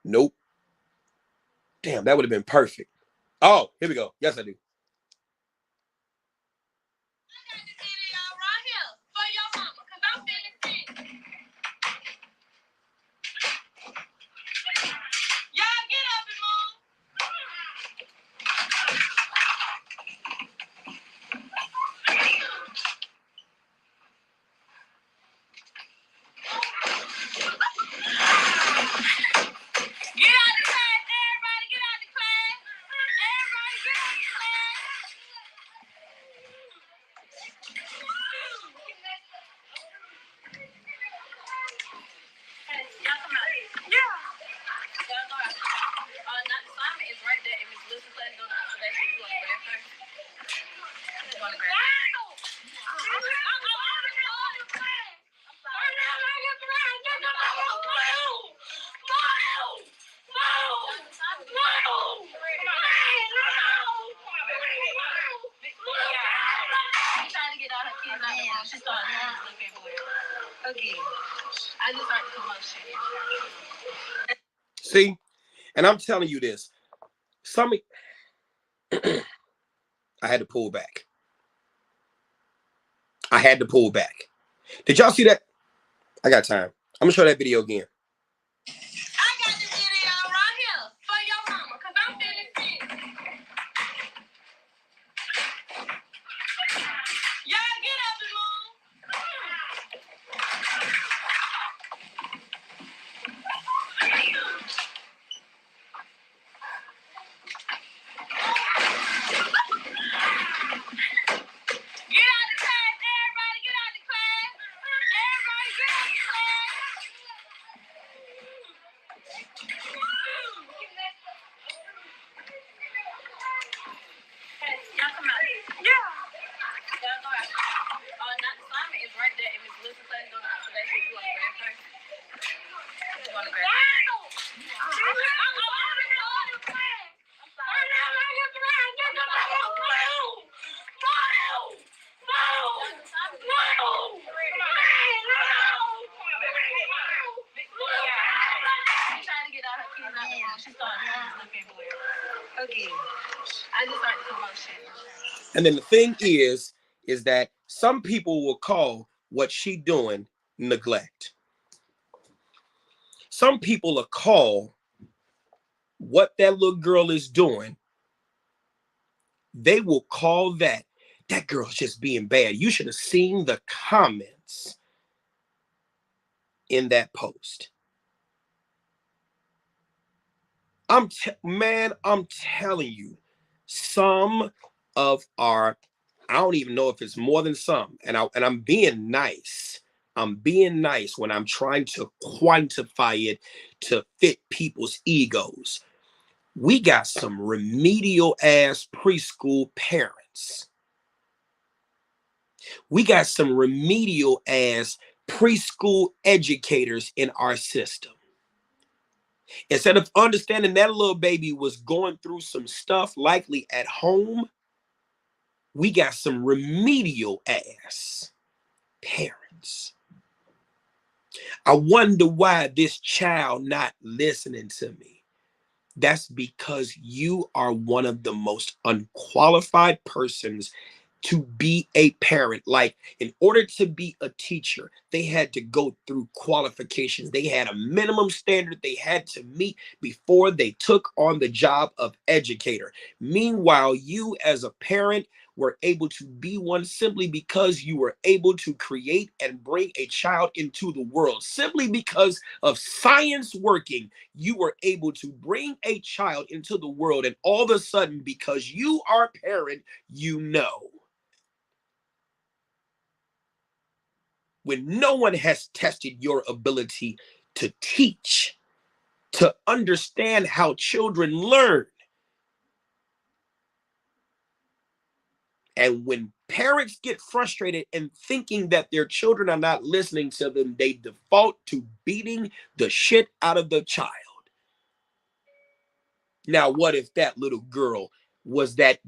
Nope. Damn, that would have been perfect. Oh, here we go. Yes, I do. Again, I just like to come up shit. See, and I'm telling you this. I had to pull back. I had to pull back. Did y'all see that? I got time. I'm gonna show that video again. I got the video right here for your mama, cause I'm feeling sick. Y'all get up and move. Get out the class, everybody get out the class. Everybody get out the class. Y'all come out. Yeah. Y'all go out. Not Simon is right there. If it's Lisa class, go out. So that's you want to grab her. You want to grab her. And then the thing is that some people will call what she doing neglect. Some people will call what that little girl is doing. They will call that girl's just being bad. You should have seen the comments in that post. I'm telling you, some of our, I don't even know if it's more than some, and I'm being nice. I'm being nice when I'm trying to quantify it to fit people's egos. We got some remedial ass preschool parents. We got some remedial ass preschool educators in our system. Instead of understanding that little baby was going through some stuff likely at home, we got some remedial ass parents. I wonder why this child not listening to me. That's because you are one of the most unqualified persons to be a parent. Like, in order to be a teacher, they had to go through qualifications. They had a minimum standard they had to meet before they took on the job of educator. Meanwhile, you as a parent were able to be one simply because you were able to create and bring a child into the world. Simply because of science working, you were able to bring a child into the world, and all of a sudden, because you are a parent, you know. When no one has tested your ability to teach, to understand how children learn. And when parents get frustrated and thinking that their children are not listening to them, they default to beating the shit out of the child. Now, what if that little girl was that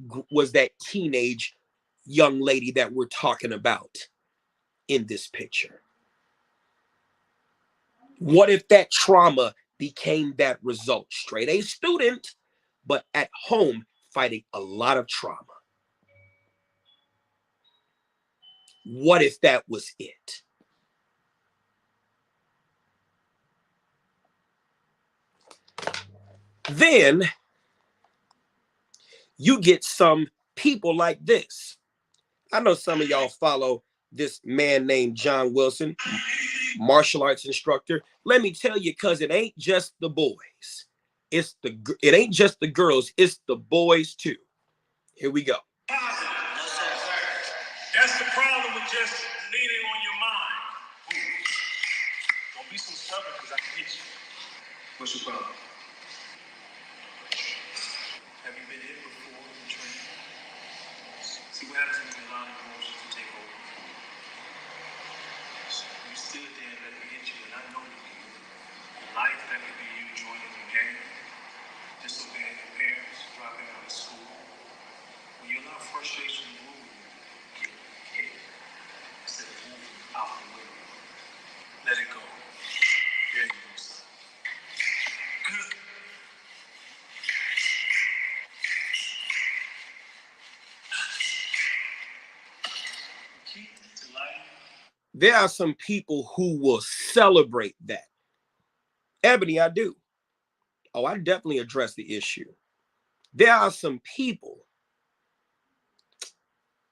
teenage young lady that we're talking about in this picture? What if that trauma became that result? Straight A student, but at home fighting a lot of trauma. What if that was it? Then you get some people like this. I know some of y'all follow this man named John Wilson, martial arts instructor. Let me tell you, cuz it ain't just the boys. It ain't just the girls, it's the boys too. Here we go. That's the problem with just leaning on your mind. Don't be so stubborn because I can hit you. What's your problem? Have you been hit before in training? See what happens when you allow the emotions to take over. So you stood there and let me hit you, and I know you. In life, that could be you joining the game, disobeying your parents, dropping out of school. When you allow frustration to move you, get hit instead of moving out the way. There are some people who will celebrate that. Ebony, I do. Oh, I definitely address the issue. There are some people.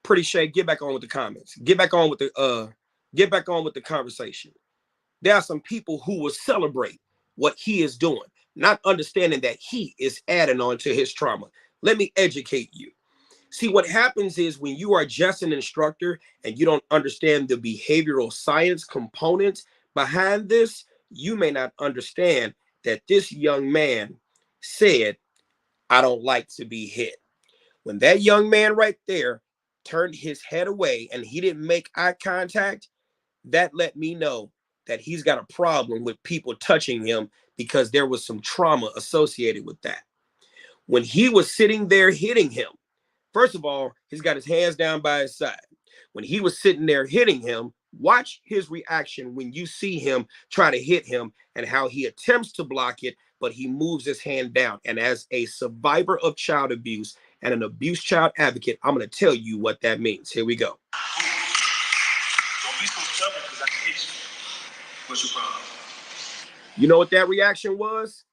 Pretty Shay, get back on with the comments. Get back on with the conversation. There are some people who will celebrate what he is doing, not understanding that he is adding on to his trauma. Let me educate you. See, what happens is when you are just an instructor and you don't understand the behavioral science components behind this, you may not understand that this young man said, I don't like to be hit. When that young man right there turned his head away and he didn't make eye contact, that let me know that he's got a problem with people touching him because there was some trauma associated with that. When he was sitting there hitting him, first of all, he's got his hands down by his side. When he was sitting there hitting him, watch his reaction when you see him try to hit him and how he attempts to block it, but he moves his hand down. And as a survivor of child abuse and an abuse child advocate, I'm going to tell you what that means. Here we go. Don't be so stubborn because I can hit you. What's your problem? You know what that reaction was?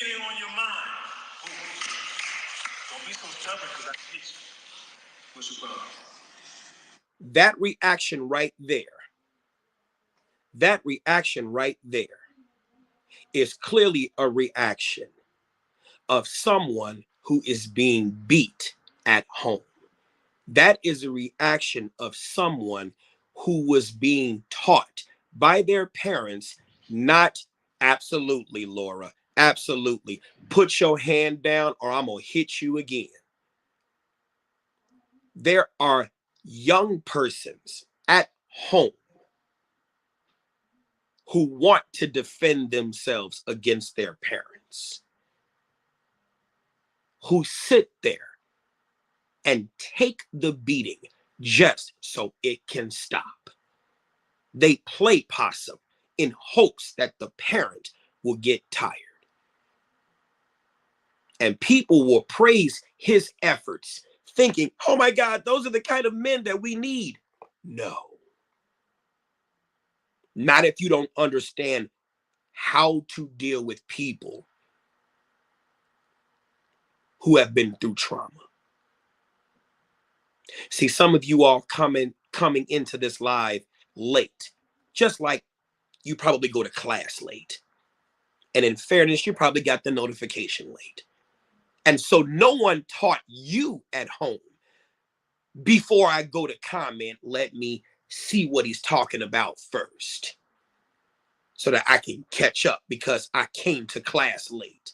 Anything on your mind? Don't be so stubborn because I can hit you. What's your problem? That reaction right there is clearly a reaction of someone who is being beat at home. That is a reaction of someone who was being taught by their parents, not absolutely, Laura, absolutely. Put your hand down or I'm going to hit you again. There are young persons at home who want to defend themselves against their parents, who sit there and take the beating just so it can stop. They play possum in hopes that the parent will get tired. And people will praise his efforts, thinking, oh my God, those are the kind of men that we need. No. Not if you don't understand how to deal with people who have been through trauma. See, some of you all coming into this live late, just like you probably go to class late. And in fairness, you probably got the notification late. And so no one taught you at home, before I go to comment, let me see what he's talking about first so that I can catch up because I came to class late.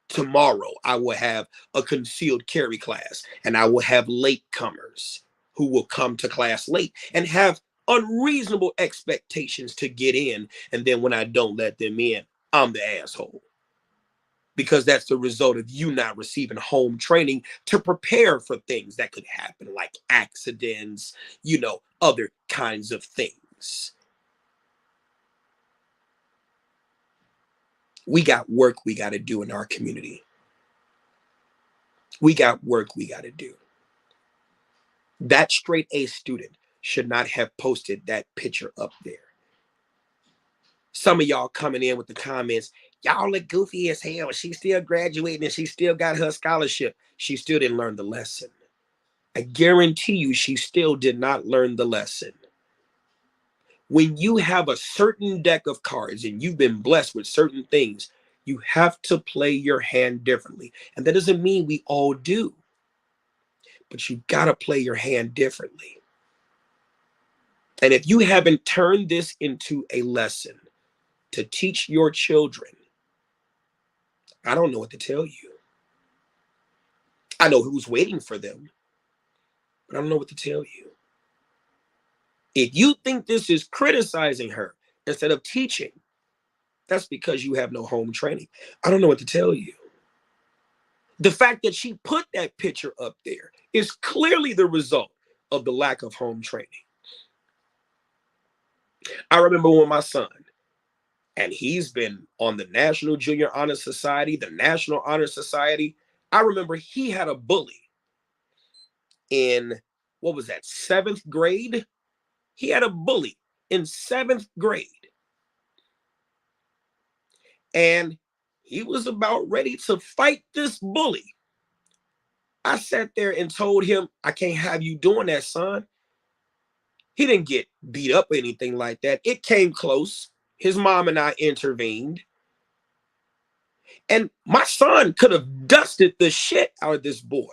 Tomorrow, I will have a concealed carry class and I will have latecomers who will come to class late and have unreasonable expectations to get in. And then when I don't let them in, I'm the asshole. Because that's the result of you not receiving home training to prepare for things that could happen, like accidents, other kinds of things. We got work we got to do in our community. We got work we got to do. That straight A student should not have posted that picture up there. Some of y'all coming in with the comments, y'all look goofy as hell. She's still graduating and she still got her scholarship. She still didn't learn the lesson. I guarantee you she still did not learn the lesson. When you have a certain deck of cards and you've been blessed with certain things, you have to play your hand differently. And that doesn't mean we all do. But you got to play your hand differently. And if you haven't turned this into a lesson to teach your children, I don't know what to tell you. I know who's waiting for them, but I don't know what to tell you. If you think this is criticizing her instead of teaching, that's because you have no home training. I don't know what to tell you. The fact that she put that picture up there is clearly the result of the lack of home training. I remember when my son, and he's been on the National Junior Honor Society, the National Honor Society. I remember he had a bully in, 7th grade. He had a bully in 7th grade. And he was about ready to fight this bully. I sat there and told him, I can't have you doing that, son. He didn't get beat up or anything like that. It came close. His mom and I intervened. And my son could have dusted the shit out of this boy.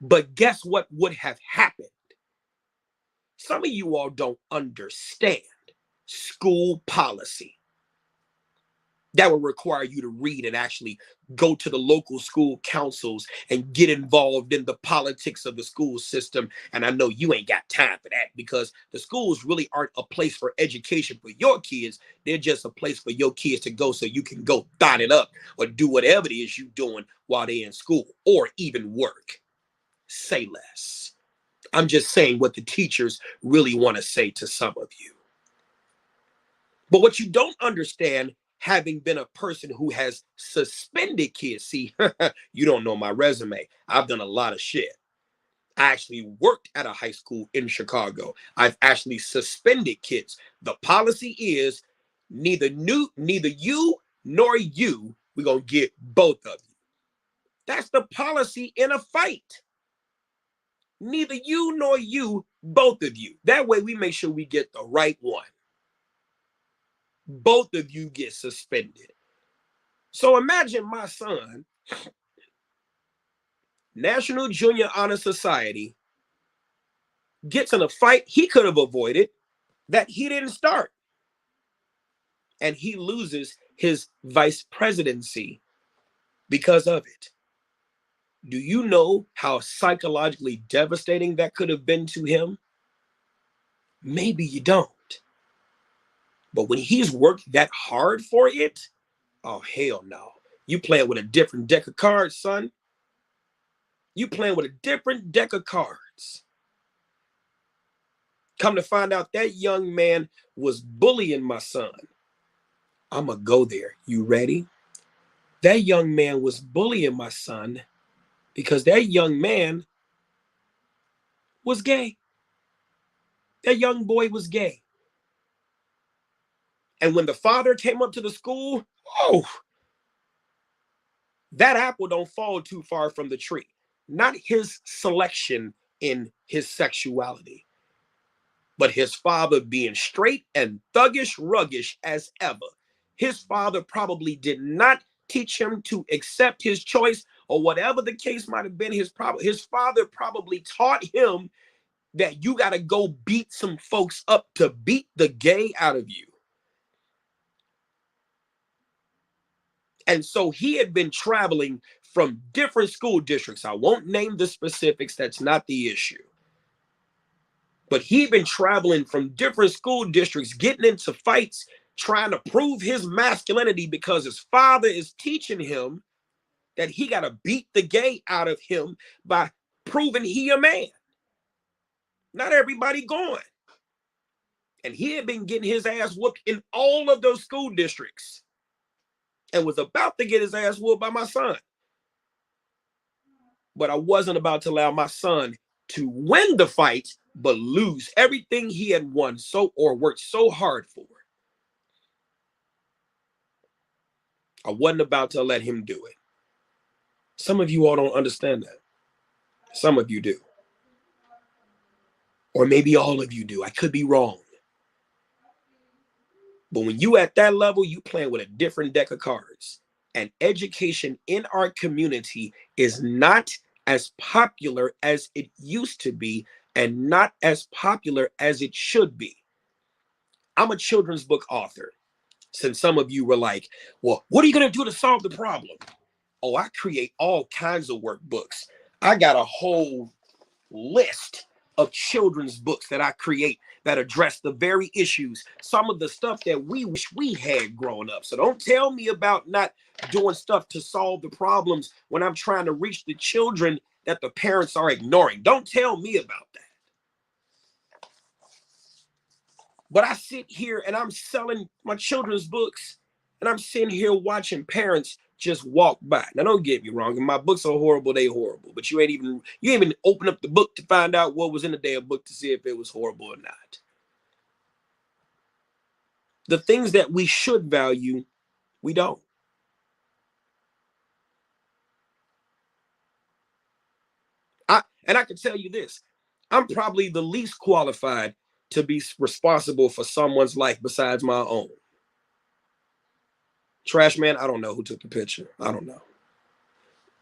But guess what would have happened? Some of you all don't understand school policy. That would require you to read and actually go to the local school councils and get involved in the politics of the school system. And I know you ain't got time for that, because the schools really aren't a place for education for your kids. They're just a place for your kids to go so you can go dot it up or do whatever it is you're doing while they're in school, or even work. Say less. I'm just saying what the teachers really want to say to some of you. But what you don't understand, having been a person who has suspended kids, see, you don't know my resume. I've done a lot of shit. I actually worked at a high school in Chicago. I've actually suspended kids. The policy is neither you nor you, we're going to get both of you. That's the policy in a fight. Neither you nor you, both of you. That way we make sure we get the right one. Both of you get suspended. So imagine my son, National Junior Honor Society, gets in a fight he could have avoided that he didn't start. And he loses his vice presidency because of it. Do you know how psychologically devastating that could have been to him? Maybe you don't. But when he's worked that hard for it, oh, hell no. You playing with a different deck of cards, son. You playing with a different deck of cards. Come to find out, that young man was bullying my son. I'm going to go there. You ready? That young man was bullying my son because that young man was gay. That young boy was gay. And when the father came up to the school, oh, that apple don't fall too far from the tree. Not his selection in his sexuality, but his father being straight and thuggish, ruggish as ever. His father probably did not teach him to accept his choice, or whatever the case might have been. His father probably taught him that you got to go beat some folks up to beat the gay out of you. And so he had been traveling from different school districts. I won't name the specifics. That's not the issue. But he'd been traveling from different school districts, getting into fights, trying to prove his masculinity because his father is teaching him that he got to beat the gay out of him by proving he a man. Not everybody going. And he had been getting his ass whooped in all of those school districts and was about to get his ass whooped by my son. But I wasn't about to allow my son to win the fight, but lose everything he had won or worked so hard for. I wasn't about to let him do it. Some of you all don't understand that. Some of you do. Or maybe all of you do. I could be wrong. But when you at that level, you playing with a different deck of cards. And education in our community is not as popular as it used to be, and not as popular as it should be. I'm a children's book author. Since some of you were like, well, what are you going to do to solve the problem? Oh, I create all kinds of workbooks. I got a whole list of children's books that I create that address the very issues, some of the stuff that we wish we had growing up. So don't tell me about not doing stuff to solve the problems when I'm trying to reach the children that the parents are ignoring. Don't tell me about that. But I sit here and I'm selling my children's books, and I'm sitting here watching parents just walk by. Now, don't get me wrong. If my books are horrible, they horrible. But you ain't even open up the book to find out what was in the damn book to see if it was horrible or not. The things that we should value, we don't. I can tell you this. I'm probably the least qualified to be responsible for someone's life besides my own. Trash man, I don't know who took the picture. I don't know.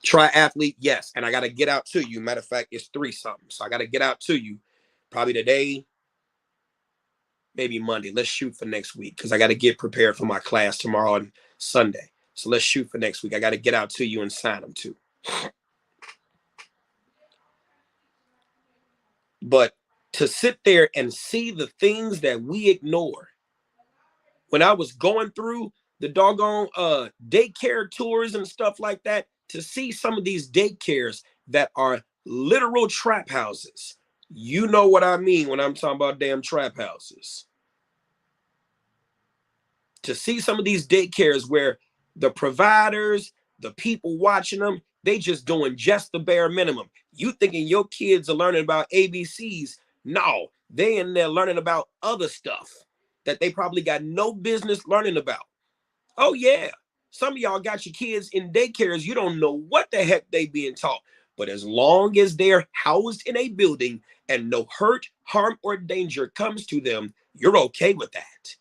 Triathlete, yes. And I got to get out to you. Matter of fact, it's 3 something. So I got to get out to you probably today, maybe Monday. Let's shoot for next week because I got to get prepared for my class tomorrow and Sunday. So let's shoot for next week. I got to get out to you and sign them too. But to sit there and see the things that we ignore. When I was going through the doggone daycare tours and stuff like that, to see some of these daycares that are literal trap houses. You know what I mean when I'm talking about damn trap houses. To see some of these daycares where the providers, the people watching them, they just doing just the bare minimum. You thinking your kids are learning about ABCs. No, they in there learning about other stuff that they probably got no business learning about. Oh yeah, some of y'all got your kids in daycares. You don't know what the heck they being taught. But as long as they're housed in a building and no hurt, harm, or danger comes to them, you're okay with that.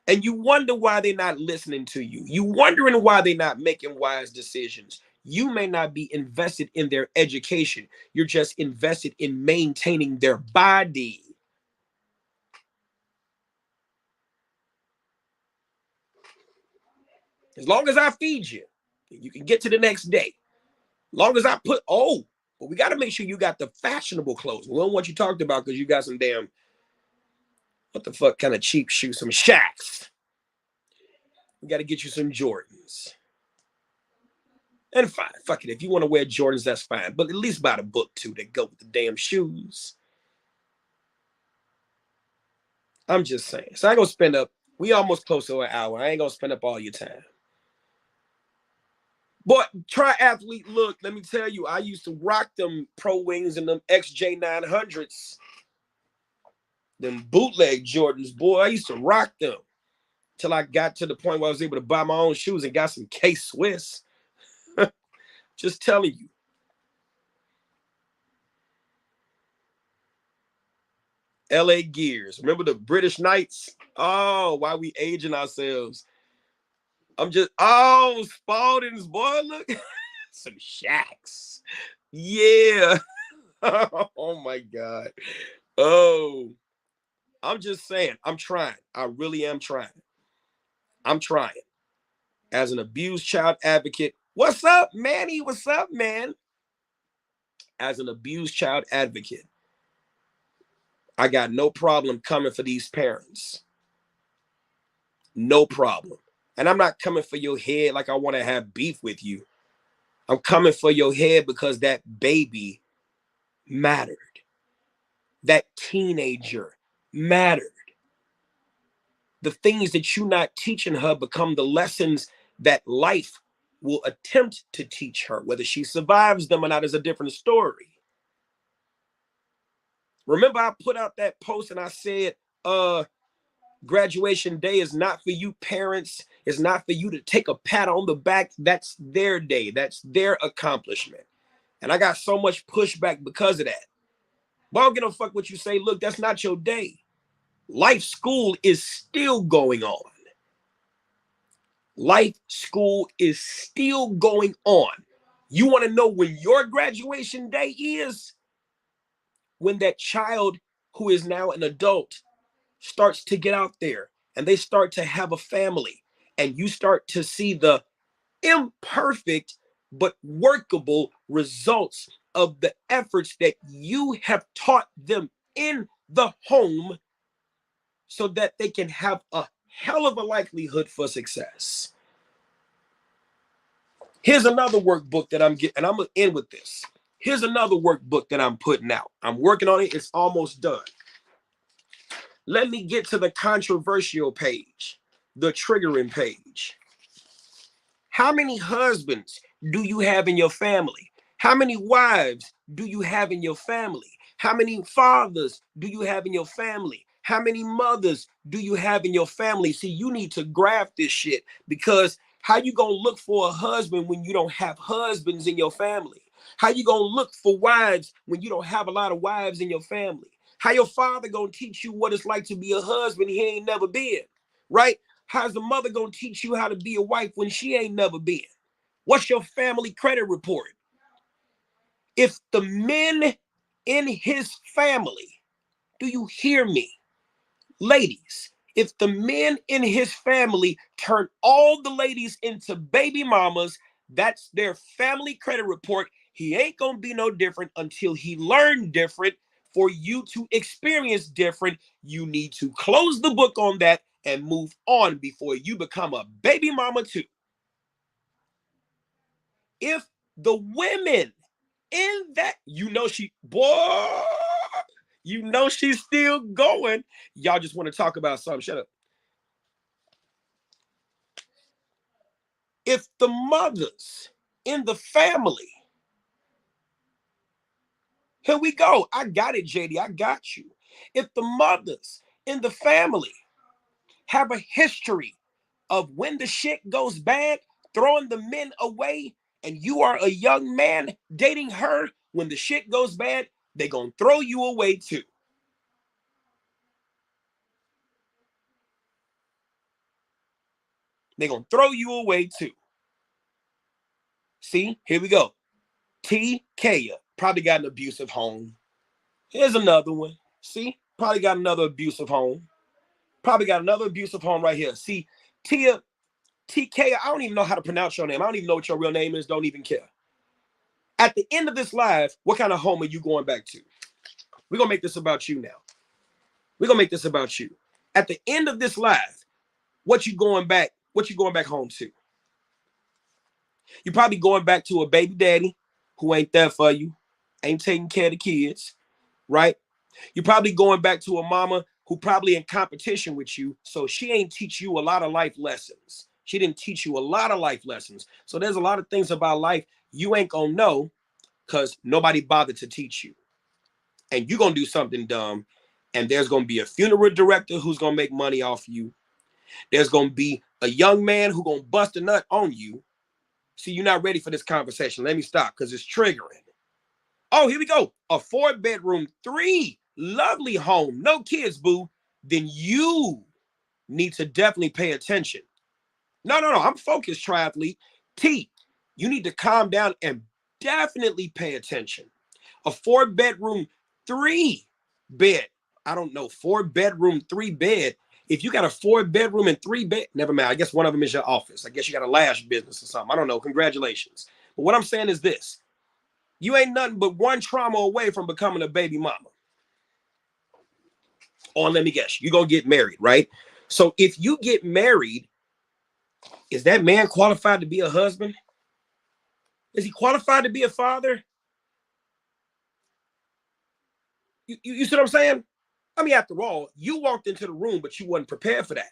And you wonder why they're not listening to you. You wondering why they're not making wise decisions. You may not be invested in their education. You're just invested in maintaining their body. As long as I feed you, you can get to the next day. As long as I but we got to make sure you got the fashionable clothes. We don't want you talked about because you got some damn, what the fuck kind of cheap shoes, some Shaqs. We got to get you some Jordans. And fine, fuck it. If you want to wear Jordans, that's fine. But at least buy the book too that go with the damn shoes. I'm just saying. So I ain't gonna spend up. We almost close to an hour. I ain't gonna spend up all your time. But triathlete look, let me tell you, I used to rock them Pro Wings and them XJ900s. Them bootleg Jordans, boy. I used to rock them till I got to the point where I was able to buy my own shoes and got some K-Swiss. Just telling you. LA Gears. Remember the British Knights? Oh, why we aging ourselves? Spalding's, boy, look. Some Shaqs. Yeah. Oh, my God. Oh, I'm just saying. I'm trying. I really am trying. I'm trying. As an abused child advocate, what's up, Manny? What's up, man? As an abused child advocate, I got no problem coming for these parents. No problem. And I'm not coming for your head like I want to have beef with you. I'm coming for your head because that baby mattered. That teenager mattered. The things that you're not teaching her become the lessons that life will attempt to teach her. Whether she survives them or not is a different story. Remember, I put out that post and I said, graduation day is not for you parents. It's not for you to take a pat on the back. That's their day. That's their accomplishment. And I got so much pushback because of that. But I don't give a fuck what you say. Look, that's not your day. Life school is still going on. Life school is still going on. You want to know when your graduation day is? When that child who is now an adult starts to get out there and they start to have a family and you start to see the imperfect but workable results of the efforts that you have taught them in the home so that they can have a hell of a likelihood for success. Here's another workbook that I'm getting, and I'm going to end with this. Here's another workbook that I'm putting out. I'm working on it. It's almost done. Let me get to the controversial page, the triggering page. How many husbands do you have in your family? How many wives do you have in your family? How many fathers do you have in your family? How many mothers do you have in your family? See, you need to graph this shit, because how you gonna look for a husband when you don't have husbands in your family? How you gonna look for wives when you don't have a lot of wives in your family? How your father gonna teach you what it's like to be a husband he ain't never been, right? How's the mother gonna teach you how to be a wife when she ain't never been? What's your family credit report? If the men in his family, do you hear me? Ladies, if the men in his family turn all the ladies into baby mamas, that's their family credit report. He ain't gonna be no different until he learned different. For you to experience different, you need to close the book on that and move on before you become a baby mama too. If the women in that, you know she's still going. Y'all just want to talk about something. Shut up. If the mothers in the family, here we go. I got it, JD. I got you. If the mothers in the family have a history of when the shit goes bad, throwing the men away, and you are a young man dating her, when the shit goes bad, they're going to throw you away too. They're going to throw you away too. See, here we go. T. Kaya probably got an abusive home. Here's another one. See, probably got another abusive home. Probably got another abusive home right here. See, Tia, TK, I don't even know how to pronounce your name. I don't even know what your real name is. Don't even care. At the end of this live, what kind of home are you going back to? We're going to make this about you now. We're going to make this about you. At the end of this live, what you going back home to? You're probably going back to a baby daddy who ain't there for you, ain't taking care of the kids, right? You're probably going back to a mama who probably in competition with you, so she ain't teach you a lot of life lessons. She didn't teach you a lot of life lessons. So there's a lot of things about life you ain't gonna know because nobody bothered to teach you. And you're gonna do something dumb, and there's gonna be a funeral director who's gonna make money off you. There's gonna be a young man who's gonna bust a nut on you. See, you're not ready for this conversation. Let me stop because it's triggering. Oh, here we go. A 4-bedroom, 3 lovely home, no kids, boo. Then you need to definitely pay attention. No. I'm focused, triathlete. T, you need to calm down and definitely pay attention. A 4-bedroom, 3-bed. I don't know, 4-bedroom, 3-bed. If you got a 4-bedroom and 3-bed, never mind. I guess one of them is your office. I guess you got a lash business or something. I don't know. Congratulations. But what I'm saying is this. You ain't nothing but one trauma away from becoming a baby mama. Or let me guess, you're going to get married, right? So if you get married, is that man qualified to be a husband? Is he qualified to be a father? You see what I'm saying? I mean, after all, you walked into the room, but you wasn't prepared for that.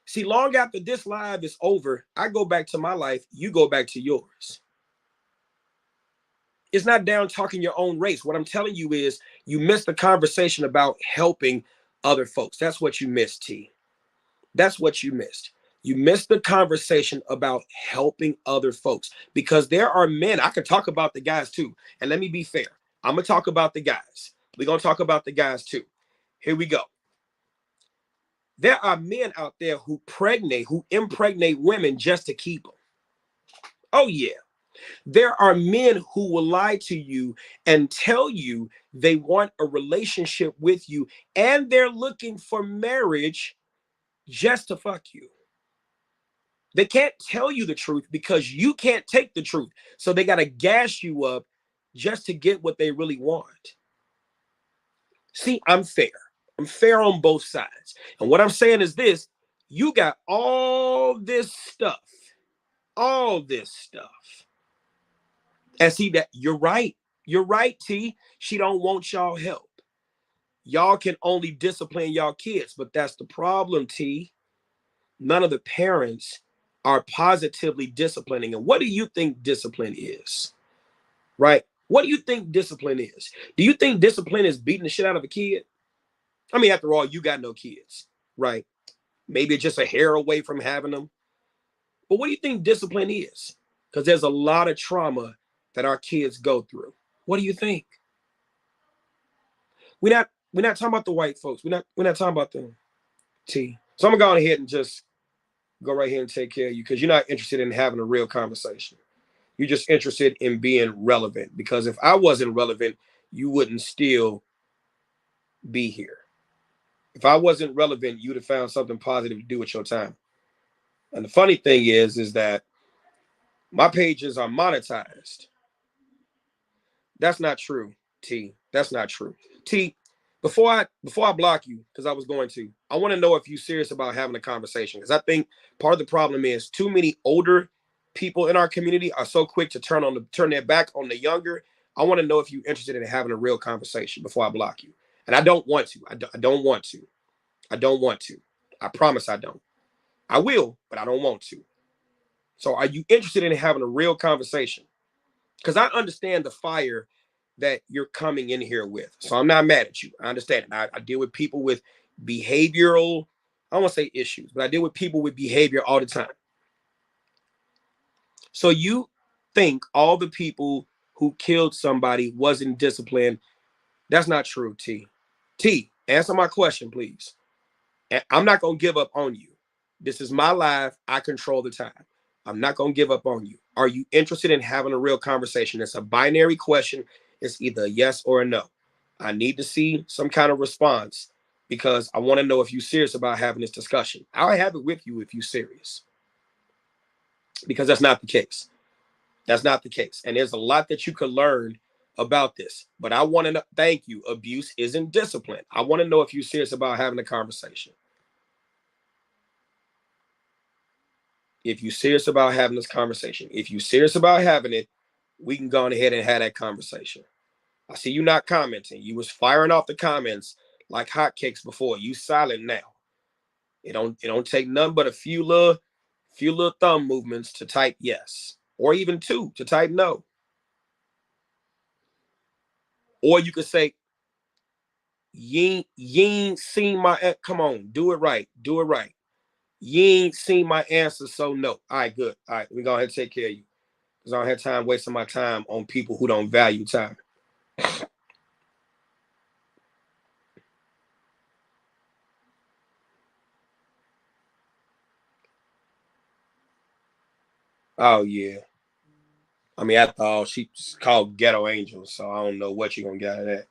See, long after this live is over, I go back to my life, you go back to yours. It's not down talking your own race. What I'm telling you is you missed the conversation about helping other folks. That's what you missed, T. That's what you missed. You missed the conversation about helping other folks because there are men. I could talk about the guys too. And let me be fair. I'm going to talk about the guys. We're going to talk about the guys too. Here we go. There are men out there who impregnate women just to keep them. Oh, yeah. There are men who will lie to you and tell you they want a relationship with you and they're looking for marriage just to fuck you. They can't tell you the truth because you can't take the truth. So they got to gas you up just to get what they really want. See, I'm fair. I'm fair on both sides. And what I'm saying is this, you got all this stuff. And see that you're right. You're right, T. She don't want y'all help. Y'all can only discipline y'all kids, but that's the problem, T. None of the parents are positively disciplining. And what do you think discipline is? Right? What do you think discipline is? Do you think discipline is beating the shit out of a kid? I mean, after all, you got no kids, right? Maybe it's just a hair away from having them. But what do you think discipline is? Because there's a lot of trauma that our kids go through. What do you think? We're not talking about the white folks. We're not talking about them. T. So I'm gonna go ahead and just go right here and take care of you, because you're not interested in having a real conversation. You're just interested in being relevant, because if I wasn't relevant, you wouldn't still be here. If I wasn't relevant, you'd have found something positive to do with your time. And the funny thing is that my pages are monetized. That's not true, T. That's not true. T, before I block you, because I was going to, I want to know if you're serious about having a conversation. Because I think part of the problem is too many older people in our community are so quick to turn their back on the younger. I want to know if you're interested in having a real conversation before I block you. And I don't want to. I don't want to. I don't want to. I promise I don't. I will, but I don't want to. So are you interested in having a real conversation? Because I understand the fire that you're coming in here with. So I'm not mad at you. I understand it. I deal with people with behavioral, I don't want to say issues, but I deal with people with behavior all the time. So you think all the people who killed somebody wasn't disciplined. That's not true, T. T, answer my question, please. And I'm not going to give up on you. This is my life. I control the time. I'm not going to give up on you. Are you interested in having a real conversation? It's a binary question. It's either a yes or a no. I need to see some kind of response, because I want to know if you're serious about having this discussion. I'll have it with you if you're serious, because that's not the case. That's not the case. And there's a lot that you could learn about this. But I want to know, thank you. Abuse isn't discipline. I want to know if you're serious about having a conversation. If you're serious about having this conversation, if you're serious about having it, we can go on ahead and have that conversation. I see you not commenting. You was firing off the comments like hotcakes before. You silent now. It don't take nothing but a few little thumb movements to type yes, or even two to type no. Or you could say, you ain't seen my, come on, do it right. Do it right. You ain't seen my answer, so no. All right, good. All right, we're going to have to take care of you, because I don't have time wasting my time on people who don't value time. Oh, yeah. I mean, after all, she's called Ghetto Angel, so I don't know what you're going to get out of that.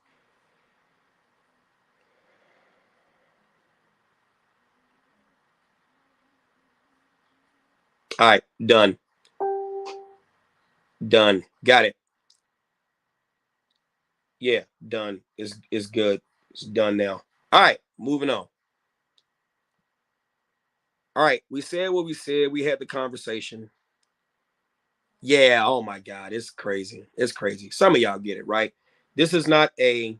All right, done. Done. Got it. Yeah, done. It's good. It's done now. All right, moving on. All right, we said what we said. We had the conversation. Yeah, oh my God, it's crazy. It's crazy. Some of y'all get it, right? This is not a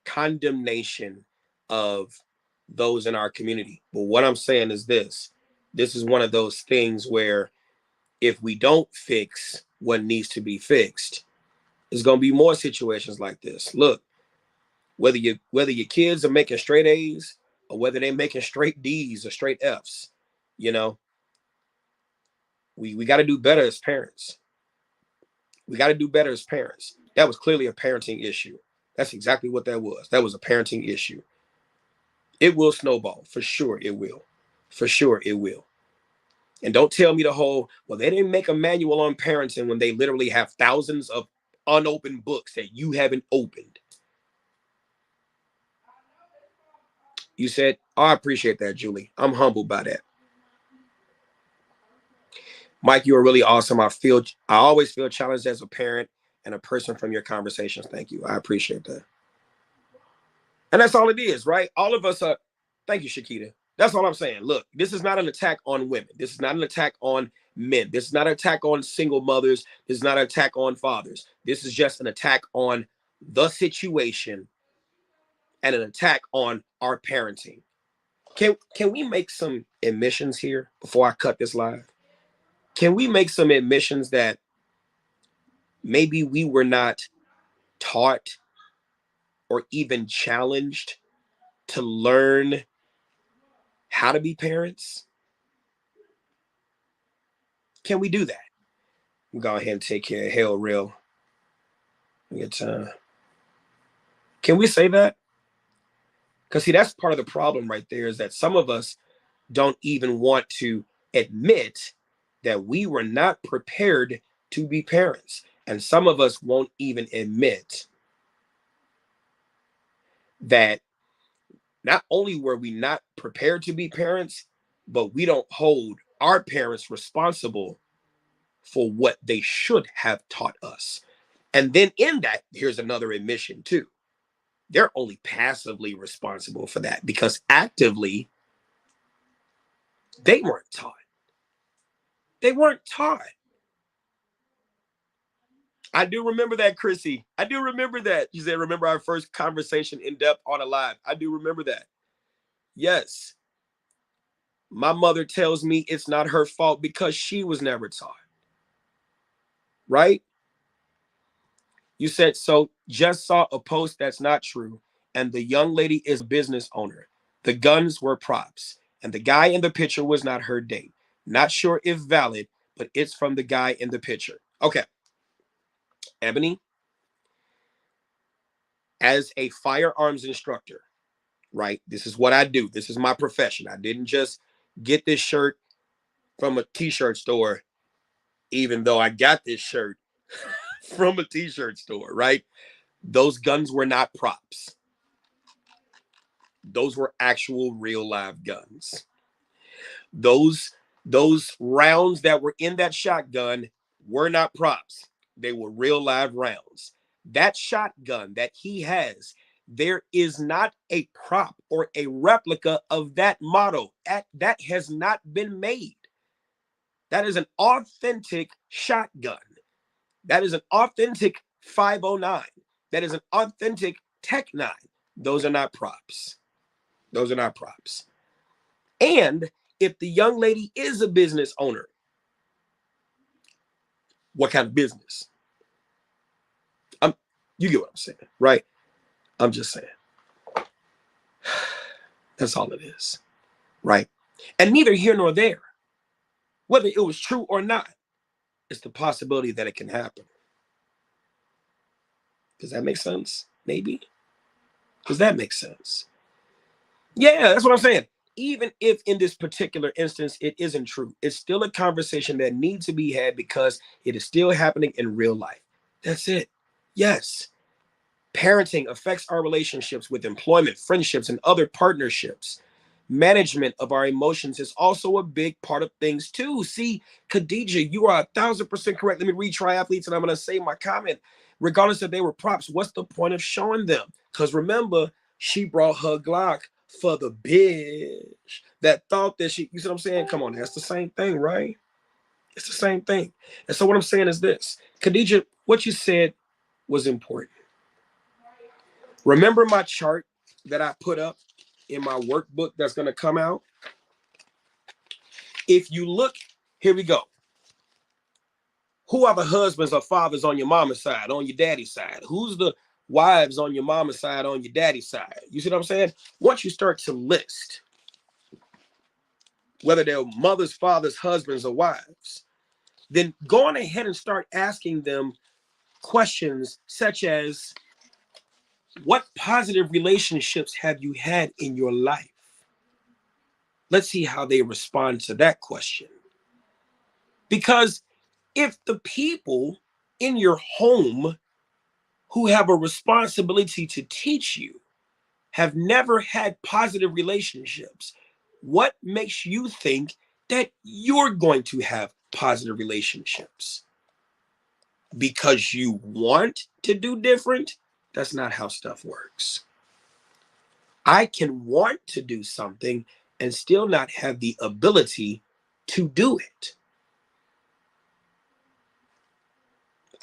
condemnation of those in our community. But what I'm saying is this. This is one of those things where if we don't fix what needs to be fixed, there's going to be more situations like this. Look, whether your kids are making straight A's or whether they're making straight D's or straight F's, you know, we got to do better as parents. We got to do better as parents. That was clearly a parenting issue. That's exactly what that was. That was a parenting issue. It will snowball. For sure it will. For sure it will. And don't tell me the whole, well, they didn't make a manual on parenting when they literally have thousands of unopened books that you haven't opened. You said, oh, I appreciate that, Julie. I'm humbled by that. Mike, you are really awesome. I always feel challenged as a parent and a person from your conversations. Thank you. I appreciate that. And that's all it is, right? All of us are. Thank you, Shakita. That's all I'm saying. Look, this is not an attack on women. This is not an attack on men. This is not an attack on single mothers. This is not an attack on fathers. This is just an attack on the situation and an attack on our parenting. Can we make some admissions here before I cut this live? Can we make some admissions that maybe we were not taught or even challenged to learn how to be parents? Can we do that? We'll go ahead and take care of Hell Real. Can we say that? Because see, that's part of the problem right there, is that some of us don't even want to admit that we were not prepared to be parents. And some of us won't even admit that not only were we not prepared to be parents, but we don't hold our parents responsible for what they should have taught us. And then in that, here's another admission too. They're only passively responsible for that, because actively, they weren't taught. They weren't taught. I do remember that, Chrissy. I do remember that. You said, remember our first conversation in depth on a live. I do remember that. Yes. My mother tells me it's not her fault because she was never taught. Right? You said, so just saw a post that's not true, and the young lady is a business owner. The guns were props, and the guy in the picture was not her date. Not sure if valid, but it's from the guy in the picture. Okay. Ebony, as a firearms instructor, right? This is what I do. This is my profession. I didn't just get this shirt from a t-shirt store, even though I got this shirt from a t-shirt store, right? Those guns were not props. Those were actual real live guns. Those rounds that were in that shotgun were not props. They were real live rounds. That shotgun that he has, there is not a prop or a replica of that model. That has not been made. That is an authentic shotgun. That is an authentic 509. That is an authentic Tech 9. Those are not props. Those are not props. And if the young lady is a business owner, what kind of business? You get what I'm saying, right? I'm just saying. That's all it is, right? And neither here nor there, whether it was true or not, it's the possibility that it can happen. Does that make sense? Maybe. Does that make sense? Yeah, that's what I'm saying. Even if in this particular instance it isn't true, it's still a conversation that needs to be had because it is still happening in real life. That's it. Yes. Parenting affects our relationships with employment, friendships, and other partnerships. Management of our emotions is also a big part of things too. See, Khadija, you are 1,000% correct. Let me read triathletes and I'm going to say my comment. Regardless if they were props, what's the point of showing them? Because remember, she brought her Glock for the bitch that thought that she, you see what I'm saying? Come on, that's the same thing, right? It's the same thing. And so what I'm saying is this, Khadija, what you said was important. Remember my chart that I put up in my workbook that's going to come out? If you look, here we go. Who are the husbands or fathers on your mama's side, on your daddy's side? Who's the wives on your mama's side, on your daddy's side? You see what I'm saying? Once you start to list, whether they're mothers, fathers, husbands, or wives, then go on ahead and start asking them questions such as, what positive relationships have you had in your life? Let's see how they respond to that question. Because if the people in your home who have a responsibility to teach you have never had positive relationships, what makes you think that you're going to have positive relationships? Because you want to do different? That's not how stuff works. I can want to do something and still not have the ability to do it.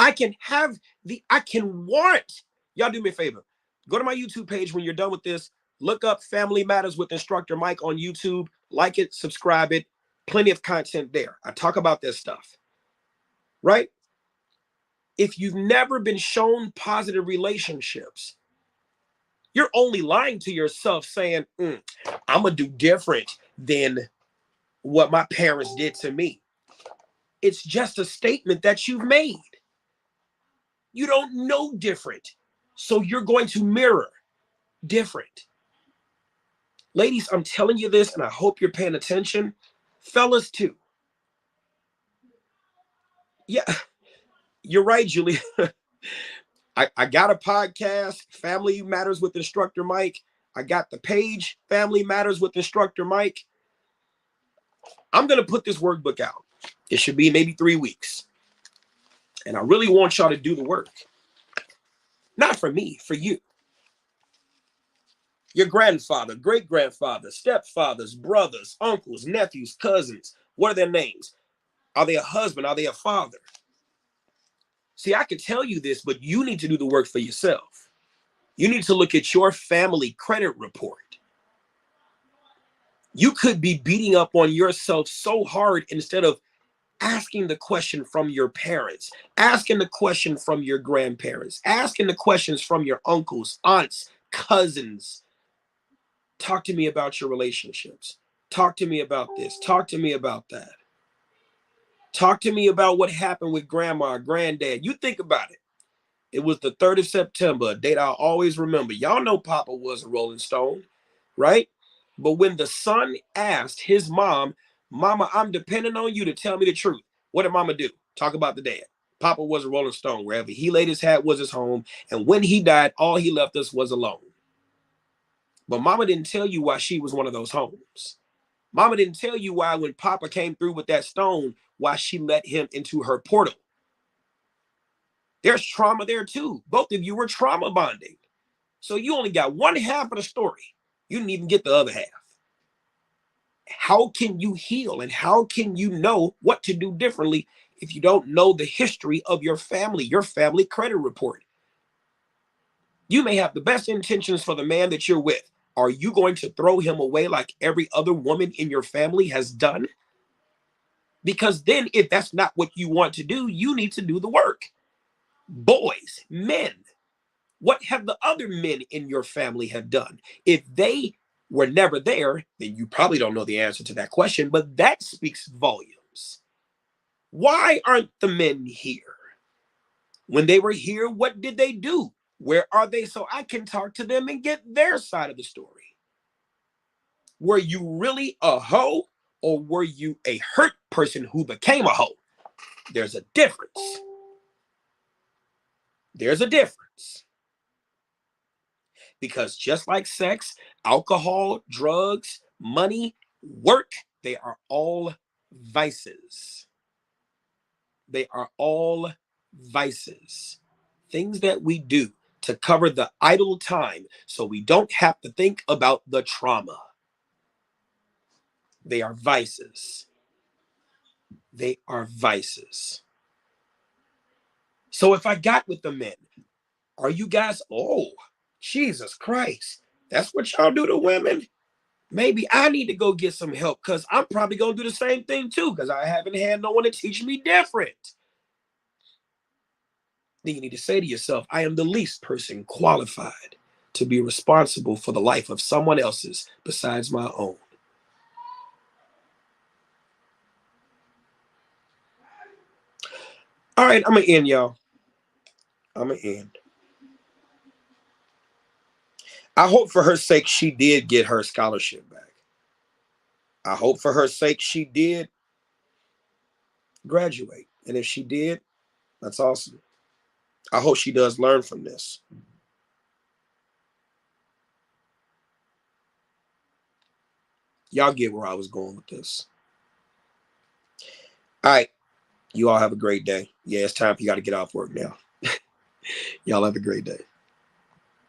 I can want. Y'all do me a favor. Go to my YouTube page when you're done with this. Look up Family Matters with Instructor Mike on YouTube. Like it, subscribe it. Plenty of content there. I talk about this stuff, right? If you've never been shown positive relationships, you're only lying to yourself saying, I'm going to do different than what my parents did to me. It's just a statement that you've made. You don't know different. So you're going to mirror different. Ladies, I'm telling you this, and I hope you're paying attention. Fellas, too. Yeah, you're right, Julie. I got a podcast, Family Matters with Instructor Mike. I got the page, Family Matters with Instructor Mike. I'm going to put this workbook out. It should be maybe 3 weeks. And I really want y'all to do the work. Not for me, for you. Your grandfather, great-grandfather, stepfathers, brothers, uncles, nephews, cousins. What are their names? Are they a husband? Are they a father? See, I can tell you this, but you need to do the work for yourself. You need to look at your family credit report. You could be beating up on yourself so hard instead of asking the question from your parents, asking the question from your grandparents, asking the questions from your uncles, aunts, cousins. Talk to me about your relationships. Talk to me about this. Talk to me about that. Talk to me about what happened with grandma, granddad. You think about it. It was the 3rd of September, a date I'll always remember. Y'all know Papa was a Rolling Stone, right? But when the son asked his mom, Mama, I'm depending on you to tell me the truth. What did Mama do? Talk about the dad. Papa was a Rolling Stone. Wherever he laid his hat was his home. And when he died, all he left us was alone. But Mama didn't tell you why she was one of those homes. Mama didn't tell you why when Papa came through with that stone, why she let him into her portal. There's trauma there too. Both of you were trauma bonding. So you only got one half of the story. You didn't even get the other half. How can you heal and how can you know what to do differently if you don't know the history of your family credit report? You may have the best intentions for the man that you're with. Are you going to throw him away like every other woman in your family has done? Because then if that's not what you want to do, you need to do the work. Boys, men, what have the other men in your family have done? If they were never there, then you probably don't know the answer to that question, but that speaks volumes. Why aren't the men here? When they were here, what did they do? Where are they so I can talk to them and get their side of the story? Were you really a hoe or were you a hurt person who became a hoe? There's a difference. There's a difference. Because just like sex, alcohol, drugs, money, work, they are all vices. They are all vices. Things that we do to cover the idle time so we don't have to think about the trauma. They are vices. They are vices. So if I got with the men, are you guys, oh, Jesus Christ, that's what y'all do to women? Maybe I need to go get some help because I'm probably going to do the same thing too because I haven't had no one to teach me different. Then you need to say to yourself, I am the least person qualified to be responsible for the life of someone else's besides my own. All right, I'm going to end, y'all. I'm going to end. I hope for her sake she did get her scholarship back. I hope for her sake she did graduate. And if she did, that's awesome. I hope she does learn from this. Y'all get where I was going with this. All right. You all have a great day. Yeah, it's time for y'all to get off work now. Y'all have a great day.